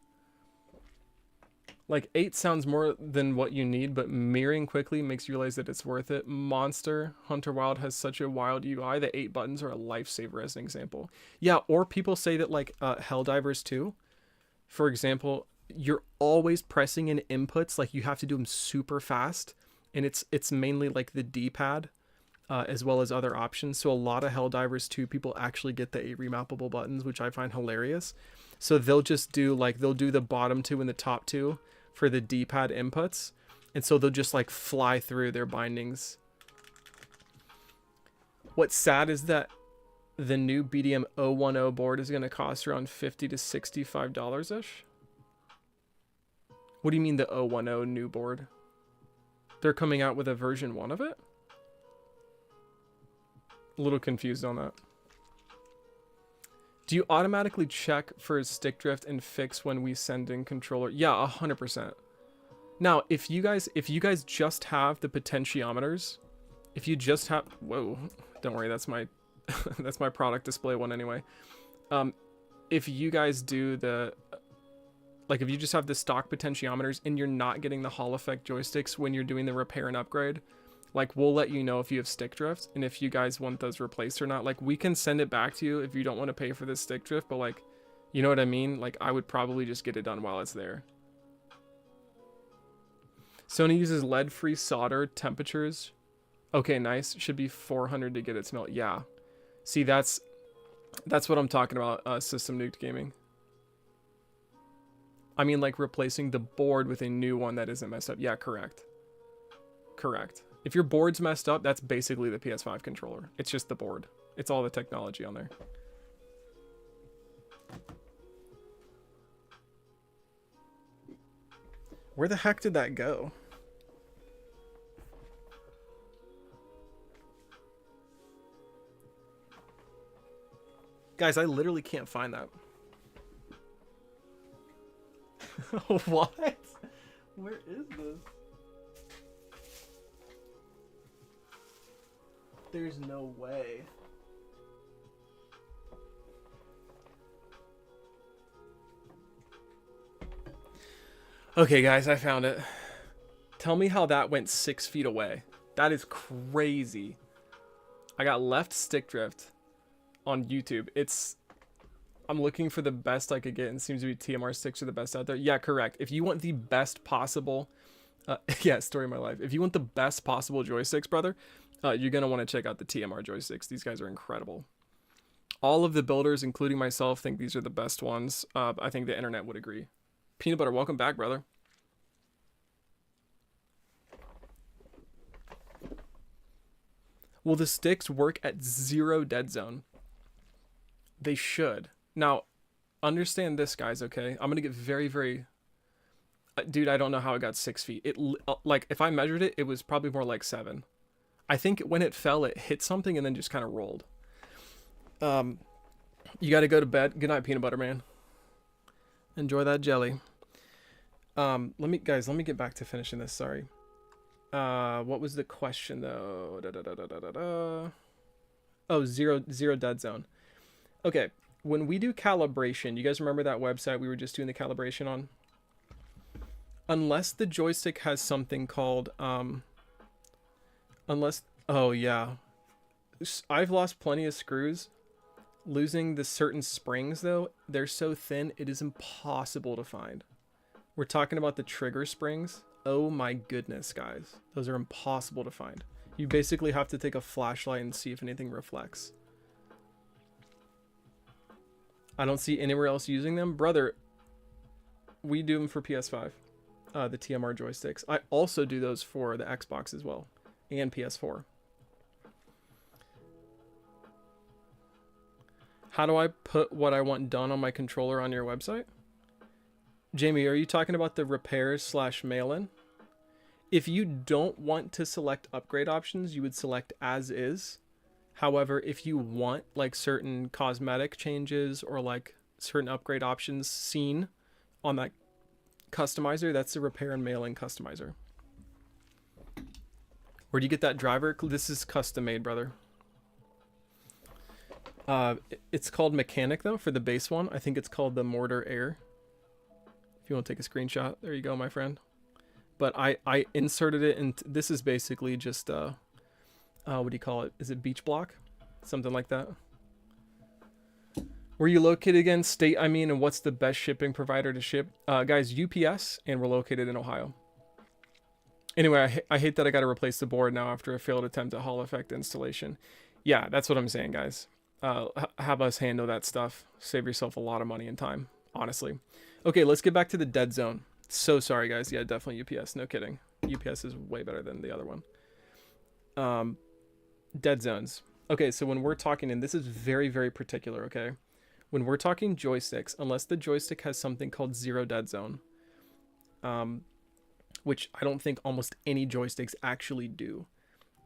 Like 8 sounds more than what you need, but mirroring quickly makes you realize that it's worth it. Monster Hunter Wild has such a wild UI. The 8 buttons are a lifesaver as an example. Yeah, or people say that like Helldivers 2, for example, you're always pressing in inputs. Like you have to do them super fast. And it's mainly like the D-pad. As well as other options. So a lot of Helldivers 2 people actually get the 8 remappable buttons, which I find hilarious. So they'll just do they'll do the bottom 2 and the top 2 for the D-pad inputs. And so they'll just like fly through their bindings. What's sad is that the new BDM 010 board is going to cost around $50 to $65-ish. What do you mean the 010 new board? They're coming out with a version 1 of it? A little confused on that. Do you automatically check for stick drift and fix when we send in controller? Yeah, 100%. Now, if you guys just have the potentiometers, if you just have, whoa, don't worry, that's my that's my product display one anyway. If you guys do the if you just have the stock potentiometers and you're not getting the Hall Effect joysticks when you're doing the repair and upgrade, like we'll let you know if you have stick drift and if you guys want those replaced or not. Like we can send it back to you if you don't want to pay for this stick drift, but like, you know what I mean? Like I would probably just get it done while it's there. Sony uses lead-free solder temperatures. Okay, nice. Should be 400 to get it to melt. Yeah. See, that's what I'm talking about, System Nuked Gaming. I mean like replacing the board with a new one that isn't messed up. Yeah, correct. Correct. If your board's messed up, that's basically the PS5 controller. It's just the board. It's all the technology on there. Where the heck did that go? Guys, I literally can't find that. What? Where is this? There's no way. Okay, guys, I found it. Tell me how that went 6 feet away. That is crazy. I got left stick drift. on YouTube. I'm looking for the best I could get, and it seems to be TMR sticks are the best out there. Yeah, correct. If you want the best possible, yeah, story of my life. If you want the best possible joysticks, brother, you're gonna want to check out the TMR joysticks. These guys are incredible. All of the builders, including myself, think these are the best ones. I think the internet would agree. Peanut butter, welcome back, brother. Will the sticks work at 0 dead zone? They should. Now, understand this, guys, okay? I'm going to get very, very... dude, I don't know how it got 6 feet. Like, if I measured it, it was probably more like 7. I think when it fell, it hit something and then just kind of rolled. You got to go to bed. Good night, peanut butter man. Enjoy that jelly. Let me get back to finishing this. Sorry. What was the question though? Oh, zero dead zone. Okay, when we do calibration, you guys remember that website we were just doing the calibration on? Unless the joystick has something called oh yeah, I've lost plenty of screws. Losing the certain springs though, they're so thin it is impossible to find. We're talking about the trigger springs. Oh my goodness, guys. Those are impossible to find. You basically have to take a flashlight and see if anything reflects. I don't see anywhere else using them. Brother, we do them for PS5. The TMR joysticks. I also do those for the Xbox as well. And PS4. How do I put what I want done on my controller on your website? Jamie, are you talking about the repairs / mail-in? If you don't want to select upgrade options, you would select as is. However, if you want like certain cosmetic changes or like certain upgrade options seen on that customizer, that's the repair and mail-in customizer. Where do you get that driver? This is custom made, brother. It's called Mechanic though for the base one. I think it's called the Mortar Air. If you want to take a screenshot, there you go, my friend. But I inserted it, and this is basically just what do you call it? Is it beach block? Something like that. Where are you located again? State, I mean, and what's the best shipping provider to ship? Guys, UPS, and we're located in Ohio. Anyway, I hate that I got to replace the board now after a failed attempt at Hall Effect installation. Yeah, that's what I'm saying, guys. Have us handle that stuff. Save yourself a lot of money and time, honestly. Okay, let's get back to the dead zone. So sorry, guys. Yeah, definitely UPS. No kidding. UPS is way better than the other one. Dead zones. Okay, so when we're talking, and this is very, very particular, okay? When we're talking joysticks, unless the joystick has something called 0 dead zone, which I don't think almost any joysticks actually do.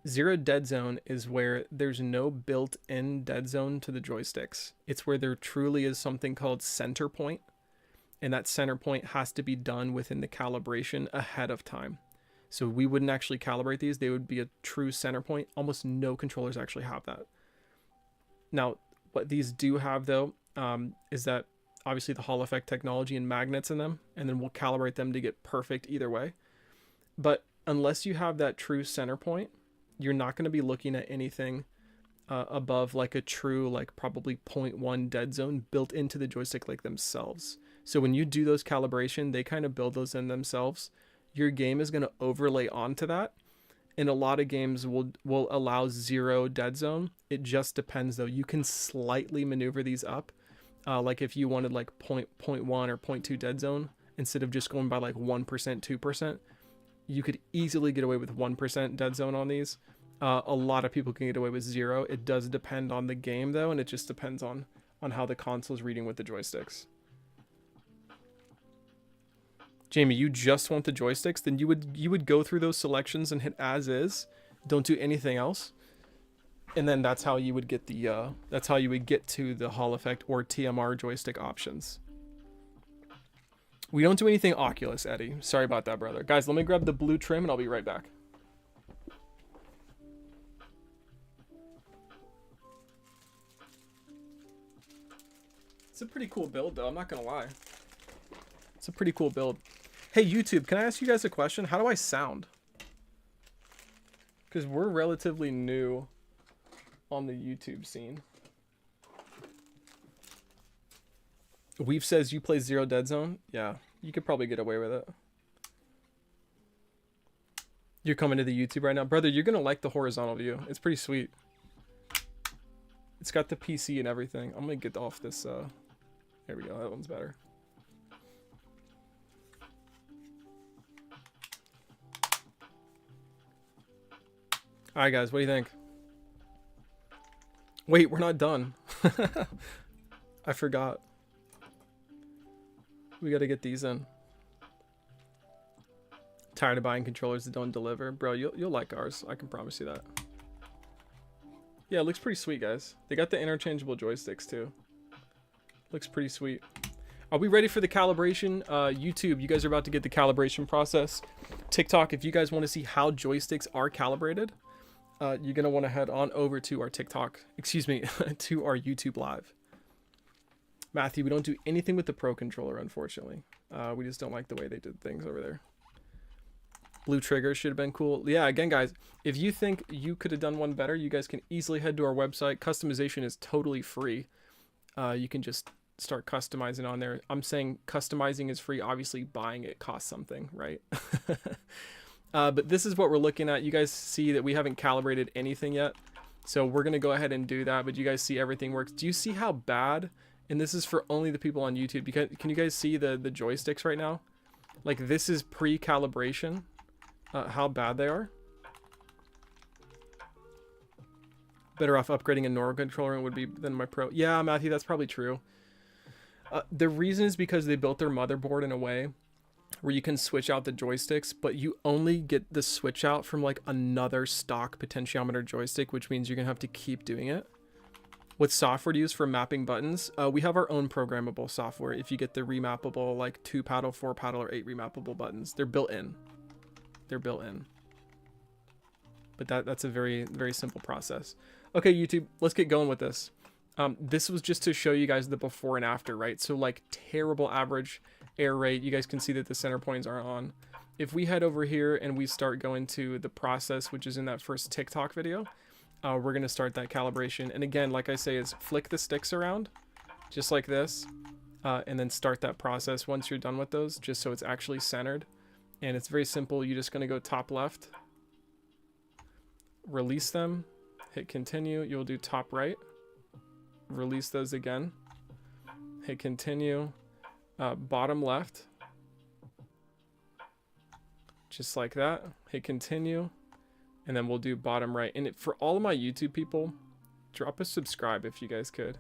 0 dead zone is where there's no built-in dead zone to the joysticks. It's where there truly is something called center point, and that center point has to be done within the calibration ahead of time. So we wouldn't actually calibrate these. They would be a true center point. Almost no controllers actually have that. Now, what these do have though, is that obviously the Hall Effect technology and magnets in them, and then we'll calibrate them to get perfect either way. But unless you have that true center point, you're not going to be looking at anything above like a true, like probably 0.1 dead zone built into the joystick like themselves. So when you do those calibration, they kind of build those in themselves. Your game is going to overlay onto that. And a lot of games will allow 0 dead zone. It just depends though. You can slightly maneuver these up. Like if you wanted like 0.1 or 0.2 dead zone, instead of just going by like 1%, 2%, you could easily get away with 1% dead zone on these. A lot of people can get away with 0. It does depend on the game though, and it just depends on how the console's reading with the joysticks. Jamie, you just want the joysticks? Then you would go through those selections and hit as is. Don't do anything else. And then that's how you would get to the Hall Effect or TMR joystick options. We don't do anything Oculus, Eddie. Sorry about that, brother. Guys, let me grab the blue trim and I'll be right back. It's a pretty cool build though, I'm not gonna lie. It's a pretty cool build. Hey YouTube, can I ask you guys a question? How do I sound? Because we're relatively new on the YouTube scene. Weave says you play Zero Dead Zone. Yeah, you could probably get away with it. You're coming to the YouTube right now, brother. You're gonna like the horizontal view. It's pretty sweet. It's got the PC and everything. I'm gonna get off this. There we go. That one's better. All right, guys. What do you think? Wait, we're not done. I forgot. We got to get these in. Tired of buying controllers that don't deliver, bro. You'll like ours. I can promise you that. Yeah, it looks pretty sweet, guys. They got the interchangeable joysticks too. Looks pretty sweet. Are we ready for the calibration? YouTube, you guys are about to get the calibration process. TikTok, if you guys want to see how joysticks are calibrated, you're gonna want to head on over to our TikTok. Excuse me, to our YouTube live. Matthew, we don't do anything with the Pro controller, unfortunately. We just don't like the way they did things over there. Blue trigger should have been cool. Yeah, again, guys, if you think you could have done one better, you guys can easily head to our website. Customization is totally free. You can just start customizing on there. I'm saying customizing is free. Obviously, buying it costs something, right? But this is what we're looking at. You guys see that we haven't calibrated anything yet. So we're going to go ahead and do that. But you guys see everything works. Do you see how bad? And this is for only the people on YouTube. Can you guys see the joysticks right now? Like, this is pre-calibration. How bad they are. Better off upgrading a normal controller would be than my Pro. Yeah, Matthew, that's probably true. The reason is because they built their motherboard in a way where you can switch out the joysticks, but you only get the switch out from like another stock potentiometer joystick, which means you're gonna have to keep doing it. What software to use for mapping buttons? We have our own programmable software. If you get the remappable, like 2-paddle, 4-paddle, or 8 remappable buttons, they're built in. They're built in. But that's a very, very simple process. Okay, YouTube, let's get going with this. This was just to show you guys the before and after, right? So like terrible average air rate. You guys can see that the center points aren't on. If we head over here and we start going to the process, which is in that first TikTok video, we're going to start that calibration. And again, like I say, is flick the sticks around just like this, and then start that process once you're done with those, just so it's actually centered. And it's very simple. You're just going to go top left, release them, hit continue. You'll do top right, release those again, hit continue, bottom left, just like that, hit continue, and then we'll do bottom right. And for all of my YouTube people, drop a subscribe if you guys could.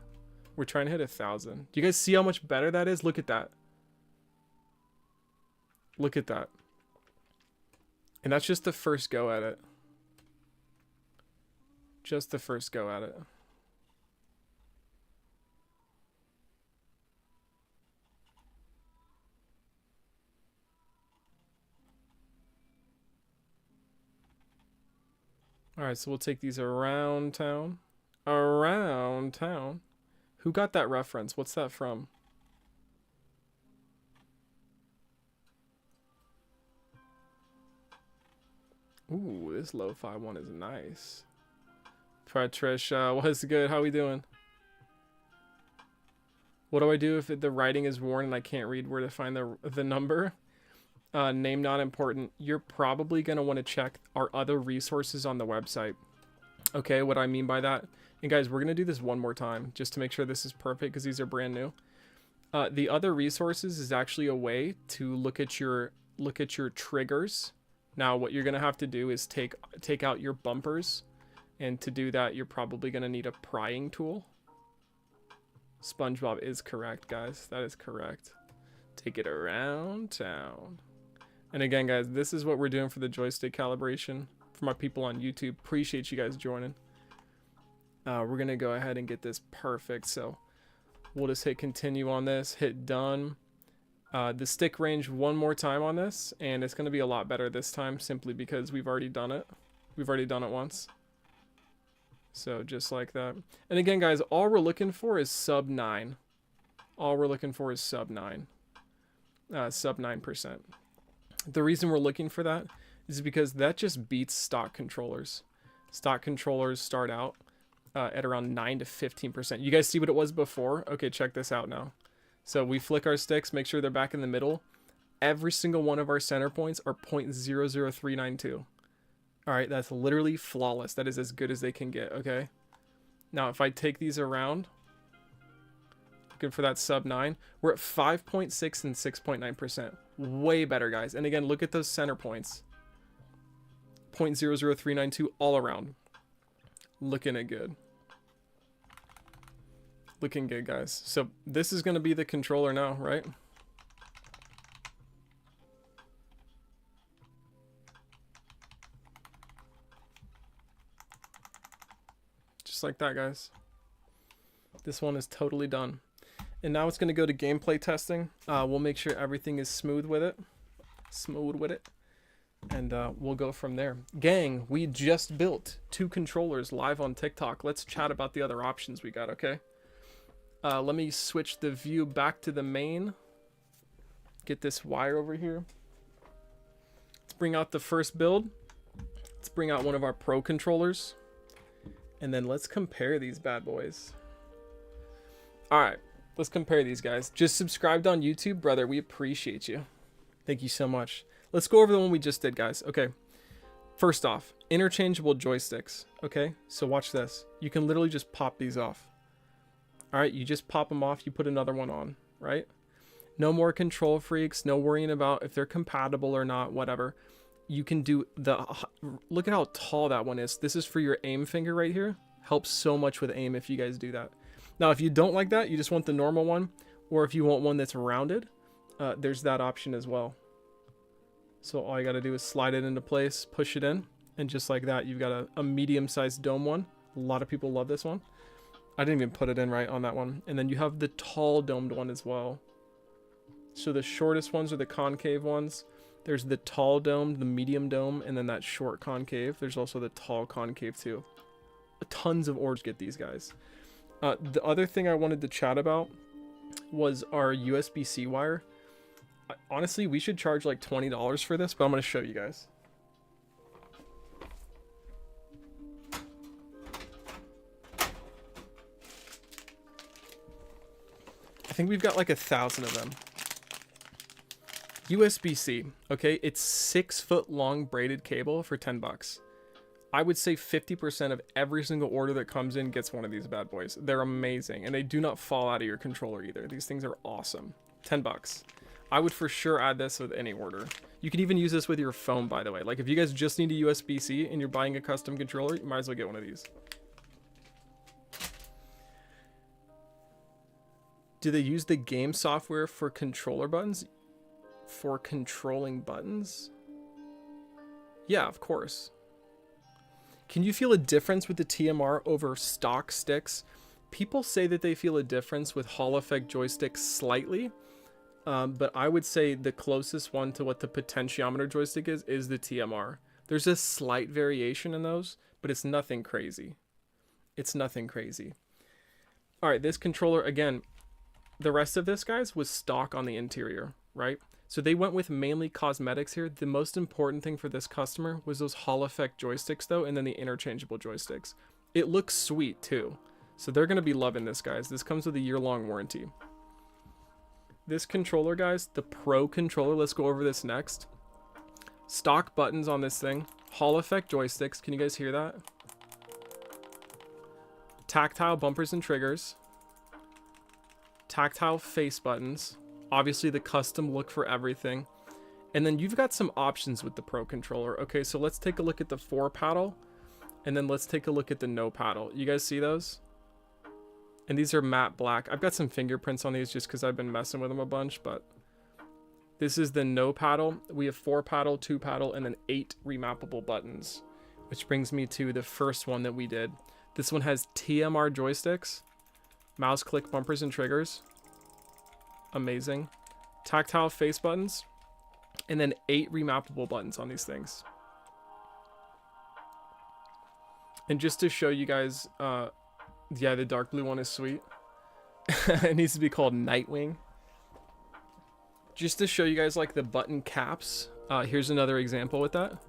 We're trying to hit 1,000. Do you guys see how much better that is? Look at that. Look at that. And that's just the first go at it. Just the first go at it. All right, so we'll take these around town. Around town. Who got that reference? What's that from? Ooh, this lo-fi one is nice. Patricia, what's good? How we doing? What do I do if the writing is worn and I can't read where to find the number? Name not important. You're probably going to want to check our other resources on the website. Okay, what I mean by that. And guys, we're going to do this one more time just to make sure this is perfect because these are brand new. The other resources is actually a way to look at your triggers. Now, what you're going to have to do is take out your bumpers. And to do that, you're probably going to need a prying tool. SpongeBob is correct, guys. That is correct. Take it around town. And again, guys, this is what we're doing for the joystick calibration for my people on YouTube. Appreciate you guys joining. We're going to go ahead and get this perfect. So we'll just hit continue on this, hit done. The stick range one more time on this, and it's going to be a lot better this time simply because we've already done it. We've already done it once. So just like that. And again, guys, all we're looking for is sub 9. All we're looking for is sub 9. Sub 9%. The reason we're looking for that is because that just beats stock controllers. Stock controllers start out at around 9 to 15%. You guys see what it was before? Okay, check this out now. So we flick our sticks, make sure they're back in the middle. Every single one of our center points are 0.00392. All right, that's literally flawless. That is as good as they can get, okay? Now, if I take these around, looking for that sub 9, we're at 5.6 and 6.9%. Way better, guys. And again, look at those center points. 0.00392 all around. Looking at good. Looking good, guys. So this is going to be the controller now, right? Just like that, guys. This one is totally done. And now it's going to go to gameplay testing. We'll make sure everything is smooth with it. And we'll go from there. Gang, we just built 2 controllers live on TikTok. Let's chat about the other options we got, okay? Let me switch the view back to the main. Get this wire over here. Let's bring out the first build. Let's bring out one of our Pro controllers. And then let's compare these bad boys. All right, let's compare these guys. Just subscribed on YouTube, brother. We appreciate you. Thank you so much. Let's go over the one we just did, guys. Okay. First off, interchangeable joysticks. Okay, so watch this. You can literally just pop these off. All right, you just pop them off. You put another one on, right? No more control freaks. No worrying about if they're compatible or not, whatever. You can do the... Look at how tall that one is. This is for your aim finger right here. Helps so much with aim if you guys do that. Now, if you don't like that, you just want the normal one. Or if you want one that's rounded, there's that option as well. So all you got to do is slide it into place, push it in. And just like that, you've got a medium-sized dome one. A lot of people love this one. I didn't even put it in right on that one. And then you have the tall domed one as well. So the shortest ones are the concave ones. There's the tall dome, the medium dome, and then that short concave. There's also the tall concave too. Tons of orbs get these guys. The other thing I wanted to chat about was our USB-C wire. Honestly, we should charge like $20 for this, but I'm going to show you guys. I think we've got like 1,000 of them. USB-C, okay? It's 6-foot long braided cable for 10 bucks. I would say 50% of every single order that comes in gets one of these bad boys. They're amazing, and they do not fall out of your controller either. These things are awesome. 10 bucks. I would for sure add this with any order. You can even use this with your phone, by the way. Like if you guys just need a USB-C and you're buying a custom controller, you might as well get one of these. Do they use the game software for controller buttons? For controlling buttons? Yeah, of course. Can you feel a difference with the TMR over stock sticks? People say that they feel a difference with Hall effect joysticks slightly, but I would say the closest one to what the potentiometer joystick is the TMR. There's a slight variation in those, but it's nothing crazy. It's nothing crazy. All right, this controller, again, the rest of this, guys, was stock on the interior, right? So they went with mainly cosmetics here. The most important thing for this customer was those Hall effect joysticks, though, and then the interchangeable joysticks. It looks sweet, too. So they're going to be loving this, guys. This comes with a year-long warranty. This controller, guys, the Pro controller, let's go over this next. Stock buttons on this thing. Hall effect joysticks. Can you guys hear that? Tactile bumpers and triggers. Tactile face buttons. Obviously the custom look for everything. And then you've got some options with the Pro controller. Okay, so let's take a look at the 4 paddle. And then let's take a look at the no paddle. You guys see those? And these are matte black. I've got some fingerprints on these just because I've been messing with them a bunch. But this is the no paddle. We have 4 paddle, 2 paddle, and then 8 remappable buttons. Which brings me to the first one that we did. This one has TMR joysticks. Mouse click bumpers and triggers. Amazing. Tactile face buttons. And then 8 remappable buttons on these things. And just to show you guys, yeah, the dark blue one is sweet. It needs to be called Nightwing. Just to show you guys like the button caps. Here's another example with that.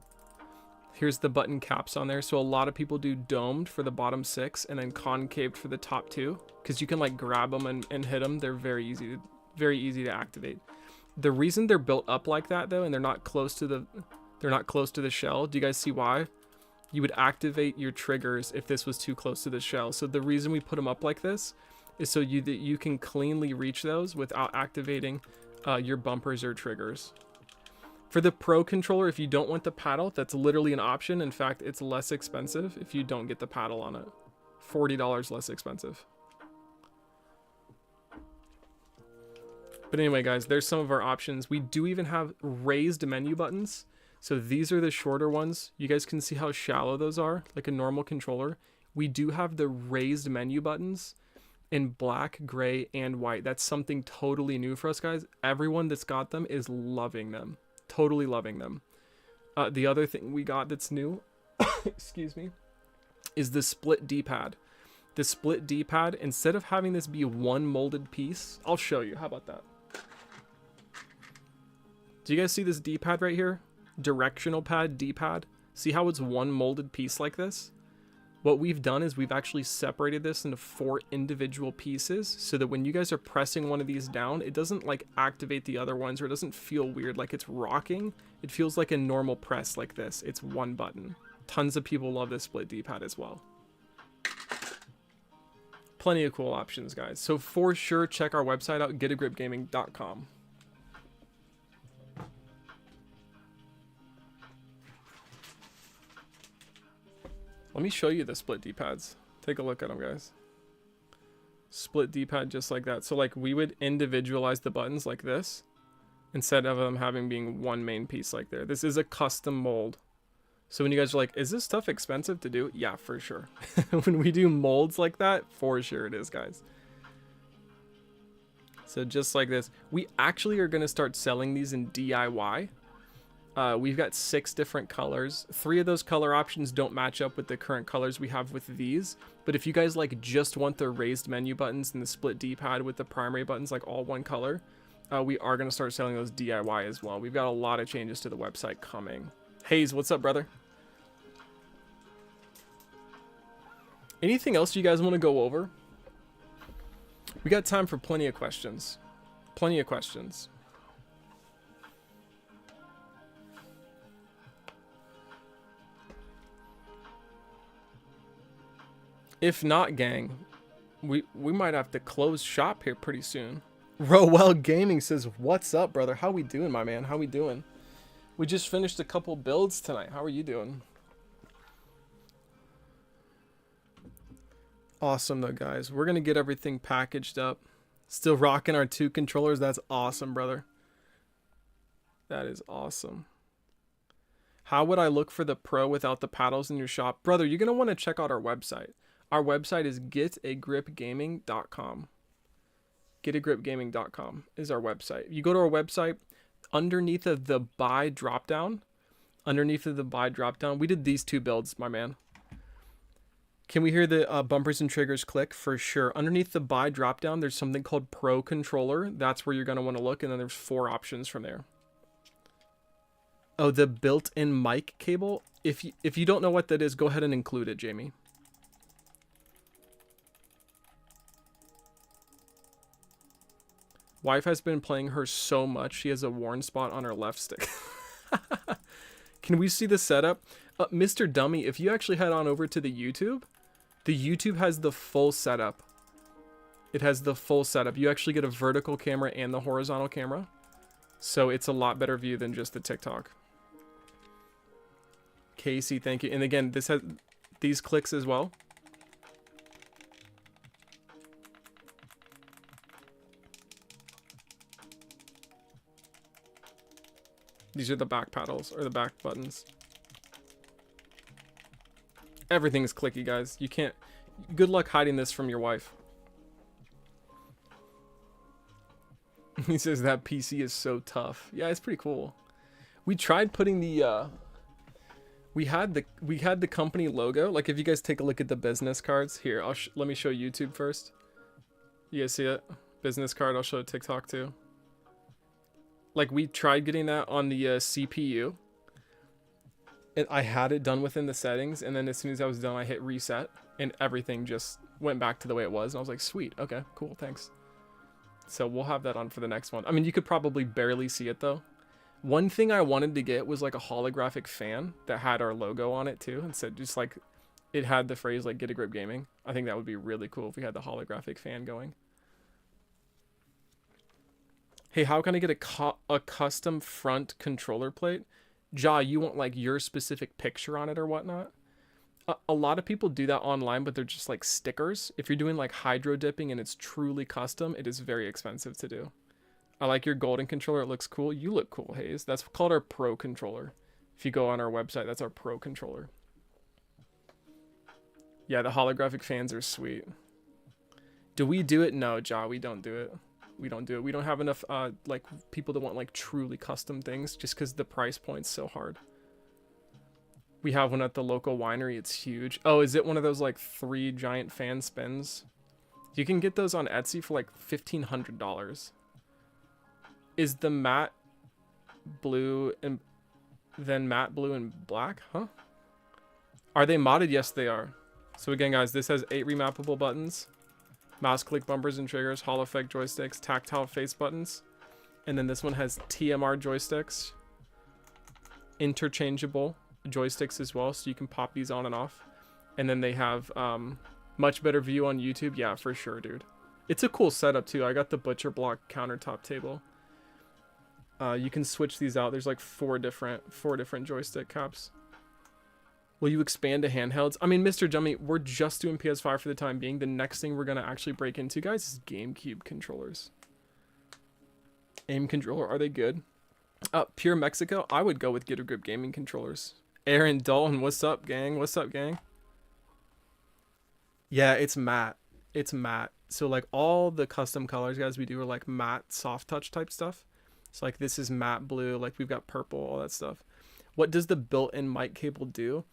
Here's the button caps on there. So a lot of people do domed for the bottom 6 and then concaved for the top 2. Because you can like grab them and hit them. They're very easy Very easy to activate. The reason they're built up like that though, and they're not close to the shell, do you guys see why? You would activate your triggers if this was too close to the shell. So the reason we put them up like this is so you can cleanly reach those without activating your bumpers or triggers. For the Pro controller, if you don't want the paddle, that's literally an option. In fact, it's less expensive if you don't get the paddle on it. $40 less expensive. But anyway, guys, there's some of our options. We do even have raised menu buttons. So these are the shorter ones. You guys can see how shallow those are, like a normal controller. We do have the raised menu buttons in black, gray, and white. That's something totally new for us, guys. Everyone that's got them is loving them. Totally loving them. The other thing we got that's new, excuse me, is the split D-pad. The split D-pad, instead of having this be one molded piece, I'll show you. How about that? Do you guys see this D-pad right here? Directional pad, D-pad. See how it's one molded piece like this? What we've done is we've actually separated this into 4 individual pieces so that when you guys are pressing one of these down, it doesn't like activate the other ones, or it doesn't feel weird like it's rocking. It feels like a normal press like this. It's one button. Tons of people love this split D-pad as well. Plenty of cool options, guys. So for sure, check our website out, getagripgaming.com. Let me show you the split D-pads. Take a look at them, guys. Split D-pad just like that. So like we would individualize the buttons like this instead of them having being one main piece like there. This is a custom mold. So when you guys are like, is this stuff expensive to do? Yeah, for sure. When we do molds like that, for sure it is, guys. So just like this. We actually are going to start selling these in DIY. We've got 6 different colors. 3 of those color options don't match up with the current colors we have with these. But if you guys like just want the raised menu buttons and the split D-pad with the primary buttons like all one color, we are going to start selling those DIY as well. We've got a lot of changes to the website coming. Hayes, what's up, brother? Anything else you guys want to go over? We got time for plenty of questions. Plenty of questions. If not, gang, we might have to close shop here pretty soon. Rowell Gaming says, what's up, brother? How we doing, my man? How we doing? We just finished a couple builds tonight. How are you doing? Awesome, though, guys. We're going to get everything packaged up. Still rocking our 2 controllers. That's awesome, brother. That is awesome. How would I look for the Pro without the paddles in your shop? Brother, you're going to want to check out our website. Our website is getagripgaming.com. Getagripgaming.com is our website. You go to our website, underneath of the buy dropdown, we did these 2 builds, my man. Can we hear the bumpers and triggers click? For sure. Underneath the buy dropdown, there's something called Pro Controller. That's where you're going to want to look, and then there's 4 options from there. Oh, the built-in mic cable. If you don't know what that is, go ahead and include it, Jamie. Wife has been playing her so much, she has a worn spot on her left stick. Can we see the setup? Mr. Dummy, if you actually head on over to the YouTube has the full setup. It has the full setup. You actually get a vertical camera and the horizontal camera. So it's a lot better view than just the TikTok. Casey, thank you. And again, this has these clicks as well. These are the back paddles, or the back buttons. Everything's clicky, guys. You can't... Good luck hiding this from your wife. He says that PC is so tough. Yeah, it's pretty cool. We tried putting the... We had the company logo. Like, if you guys take a look at the business cards. Here, let me show YouTube first. You guys see it? Business card. I'll show TikTok too. Like, we tried getting that on the CPU. And I had it done within the settings. And then as soon as I was done, I hit reset. And everything just went back to the way it was. And I was like, sweet. Okay, cool. Thanks. So we'll have that on for the next one. I mean, you could probably barely see it though. One thing I wanted to get was like a holographic fan that had our logo on it too, and said just like it had the phrase like "Get a Grip Gaming." I think that would be really cool if we had the holographic fan going. Hey, how can I get a custom front controller plate? Ja, you want like your specific picture on it or whatnot? A lot of people do that online, but they're just like stickers. If you're doing like hydro dipping and it's truly custom, it is very expensive to do. I like your golden controller. It looks cool. You look cool, Hayes. That's called our Pro controller. If you go on our website, that's our Pro controller. Yeah, the holographic fans are sweet. Do we do it? No, Ja, we don't do it. We don't do it. We don't have enough like people that want like truly custom things just because the price point's so hard. We have one at the local winery. It's huge. Oh, is it one of those like 3 giant fan spins? You can get those on Etsy for like $1,500. Is the matte blue and then matte blue and black? Huh? Are they modded? Yes, they are. So again, guys, this has 8 remappable buttons, mouse click bumpers and triggers, Hall effect joysticks, tactile face buttons, and then this one has TMR joysticks, interchangeable joysticks as well, so you can pop these on and off. And then they have much better view on YouTube. Yeah, for sure, dude. It's a cool setup too. I got the butcher block countertop table. You can switch these out. There's like four different joystick caps. Will you expand to handhelds? I mean, Mr. Jummy, we're just doing PS5 for the time being. The next thing we're going to actually break into, guys, is GameCube controllers. Aim controller, are they good? Pure Mexico, I would go with Get a Grip gaming controllers. Aaron Dalton, what's up, gang? What's up, gang? Yeah, it's matte. It's matte. So, like, all the custom colors, guys, we do are, like, matte, soft touch type stuff. So, like, this is matte blue. Like, we've got purple, all that stuff. What does the built-in mic cable do?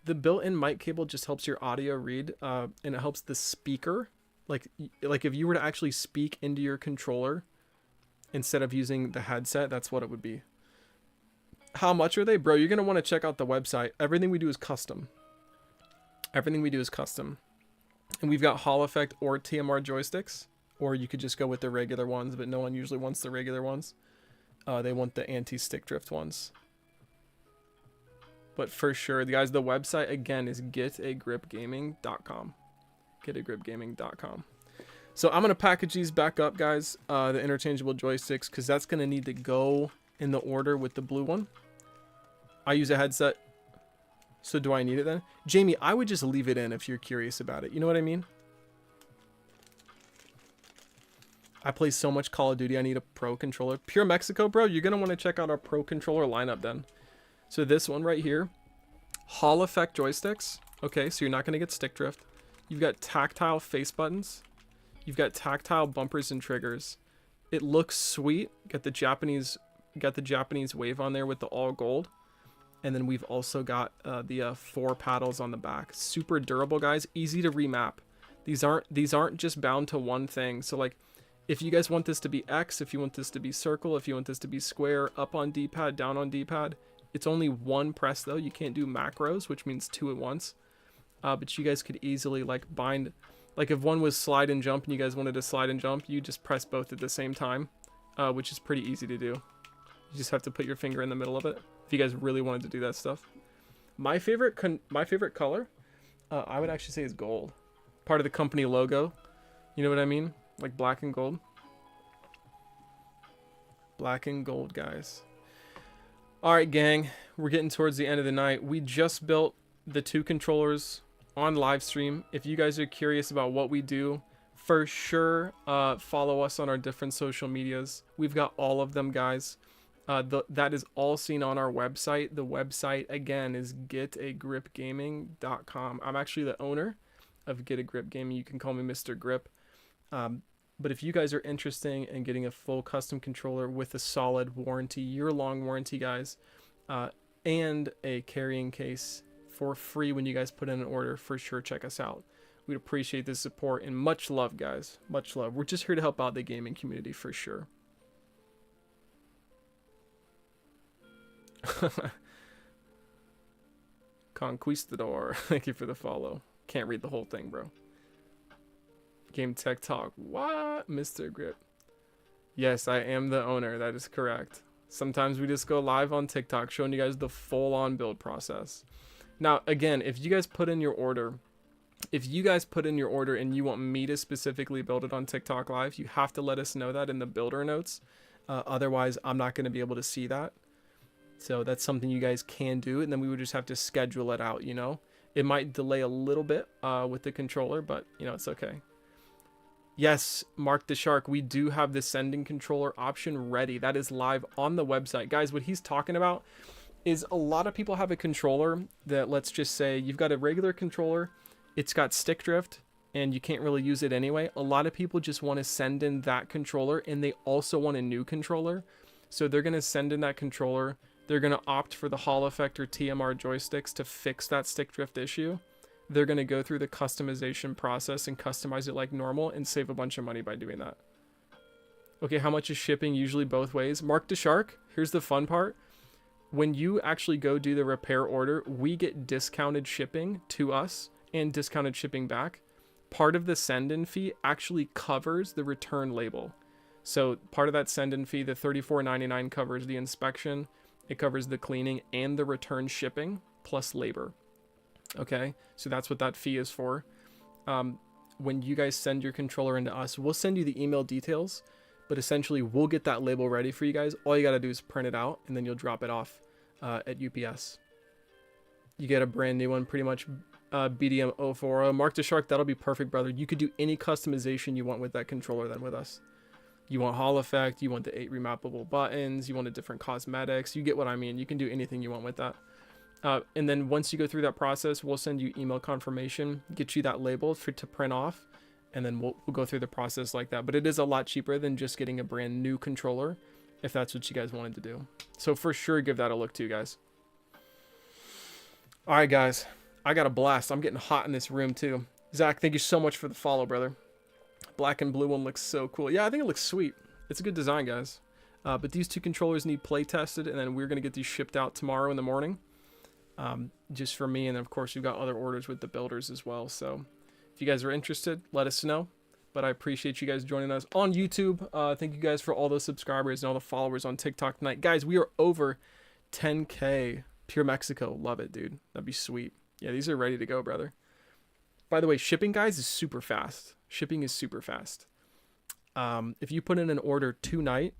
The built-in mic cable just helps your audio read, and it helps the speaker. Like if you were to actually speak into your controller instead of using the headset, that's what it would be. How much are they? Bro, you're going to want to check out the website. Everything we do is custom. Everything we do is custom. And we've got Hall effect or TMR joysticks, or you could just go with the regular ones, but no one usually wants the regular ones. They want the anti-stick drift ones. But for sure, guys, the website, again, is getagripgaming.com. Getagripgaming.com. So I'm going to package these back up, guys, the interchangeable joysticks, because that's going to need to go in the order with the blue one. I use a headset, so do I need it then? Jamie, I would just leave it in if you're curious about it. You know what I mean? I play so much Call of Duty, I need a Pro controller. Pure Mexico, bro, you're going to want to check out our Pro controller lineup then. So this one right here, Hall effect joysticks. Okay, so you're not going to get stick drift. You've got tactile face buttons. You've got tactile bumpers and triggers. It looks sweet. Got the Japanese wave on there with the all gold. And then we've also got the 4 paddles on the back. Super durable, guys. Easy to remap. These aren't just bound to one thing. So like, if you guys want this to be X, if you want this to be circle, if you want this to be square, up on D-pad, down on D-pad. It's only one press though. You can't do macros, which means 2 at once. But you guys could easily like bind, like if one was slide and jump and you guys wanted to slide and jump, you just press both at the same time, which is pretty easy to do. You just have to put your finger in the middle of it if you guys really wanted to do that stuff. My favorite color, I would actually say is gold. Part of the company logo. You know what I mean? Like black and gold. Black and gold, guys. Alright, gang, we're getting towards the end of the night. We just built the 2 controllers on live stream. If you guys are curious about what we do, for sure follow us on our different social medias. We've got all of them, guys. That is all seen on our website. The website, again, is getagripgaming.com. I'm actually the owner of Get a Grip Gaming. You can call me Mr. Grip. But if you guys are interested in getting a full custom controller with a solid warranty, year-long warranty, guys, and a carrying case for free when you guys put in an order, for sure check us out. We'd appreciate the support and much love, guys. Much love. We're just here to help out the gaming community for sure. Conquistador, thank you for the follow. Can't read the whole thing, bro. Game Tech Talk. What? Mr. Grip. Yes, I am the owner. That is correct. Sometimes we just go live on TikTok showing you guys the full-on build process. Now, again, if you guys put in your order and you want me to specifically build it on TikTok Live, you have to let us know that in the builder notes. Otherwise, I'm not going to be able to see that. So that's something you guys can do, and then we would just have to schedule it out, you know? It might delay a little bit with the controller, but, you know, it's okay. Yes, Mark the Shark, we do have the sending controller option ready. That is live on the website. Guys, what he's talking about is a lot of people have a controller that, let's just say, you've got a regular controller, it's got stick drift, and you can't really use it anyway. A lot of people just want to send in that controller, and they also want a new controller. So they're going to send in that controller. They're going to opt for the Hall Effect or TMR joysticks to fix that stick drift issue. They're going to go through the customization process and customize it like normal and save a bunch of money by doing that. Okay, how much is shipping? Usually both ways. Mark the Shark, here's the fun part. When you actually go do the repair order, we get discounted shipping to us and discounted shipping back. Part of the send-in fee actually covers the return label. So part of that send-in fee, the $34.99, covers the inspection, it covers the cleaning and the return shipping plus labor. Okay, so that's what that fee is for. When you guys send your controller into us, we'll send you the email details, but essentially we'll get that label ready for you guys. All you got to do is print it out, and then you'll drop it off at UPS. You get a brand new one, pretty much. BDM 040. Mark the Shark, that'll be perfect, brother. You could do any customization you want with that controller then with us. You want Hall Effect, you want the 8 remappable buttons, you want a different cosmetics, you get what I mean. You can do anything you want with that. And then once you go through that process, we'll send you email confirmation, get you that label to print off, and then we'll go through the process like that. But it is a lot cheaper than just getting a brand new controller, if that's what you guys wanted to do. So for sure, give that a look too, guys. All right, guys. I got a blast. I'm getting hot in this room too. Zach, thank you so much for the follow, brother. Black and blue one looks so cool. Yeah, I think it looks sweet. It's a good design, guys. But these two controllers need play tested, and then we're going to get these shipped out tomorrow in the morning. Just for me, and of course, we've got other orders with the builders as well. So if you guys are interested, let us know. But I appreciate you guys joining us on YouTube. Thank you guys for all those subscribers and all the followers on TikTok tonight. Guys, we are over 10K. Pure Mexico. Love it, dude. That'd be sweet. Yeah, these are ready to go, brother. By the way, shipping, guys, is super fast. Shipping is super fast. If you put in an order tonight,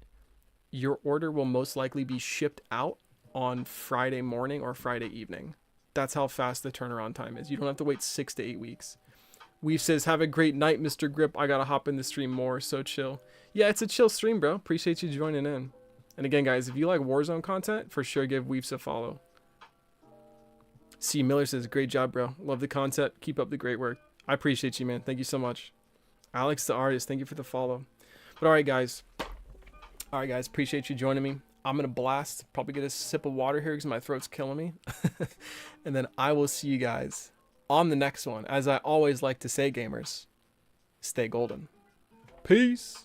your order will most likely be shipped out on Friday morning or Friday evening. That's how fast the turnaround time is. You don't have to wait 6 to 8 weeks. Weave says, have a great night, Mr. Grip. I gotta hop in the stream more. So chill. Yeah, it's a chill stream, bro. Appreciate you joining in. And again, guys, if you like Warzone content, for sure give Weaves a follow. C. Miller says, great job, bro. Love the content. Keep up the great work. I appreciate you, man. Thank you so much. Alex the artist, thank you for the follow. But all right, guys. Appreciate you joining me. I'm going to blast. Probably get a sip of water here because my throat's killing me. And then I will see you guys on the next one. As I always like to say, gamers, stay golden. Peace.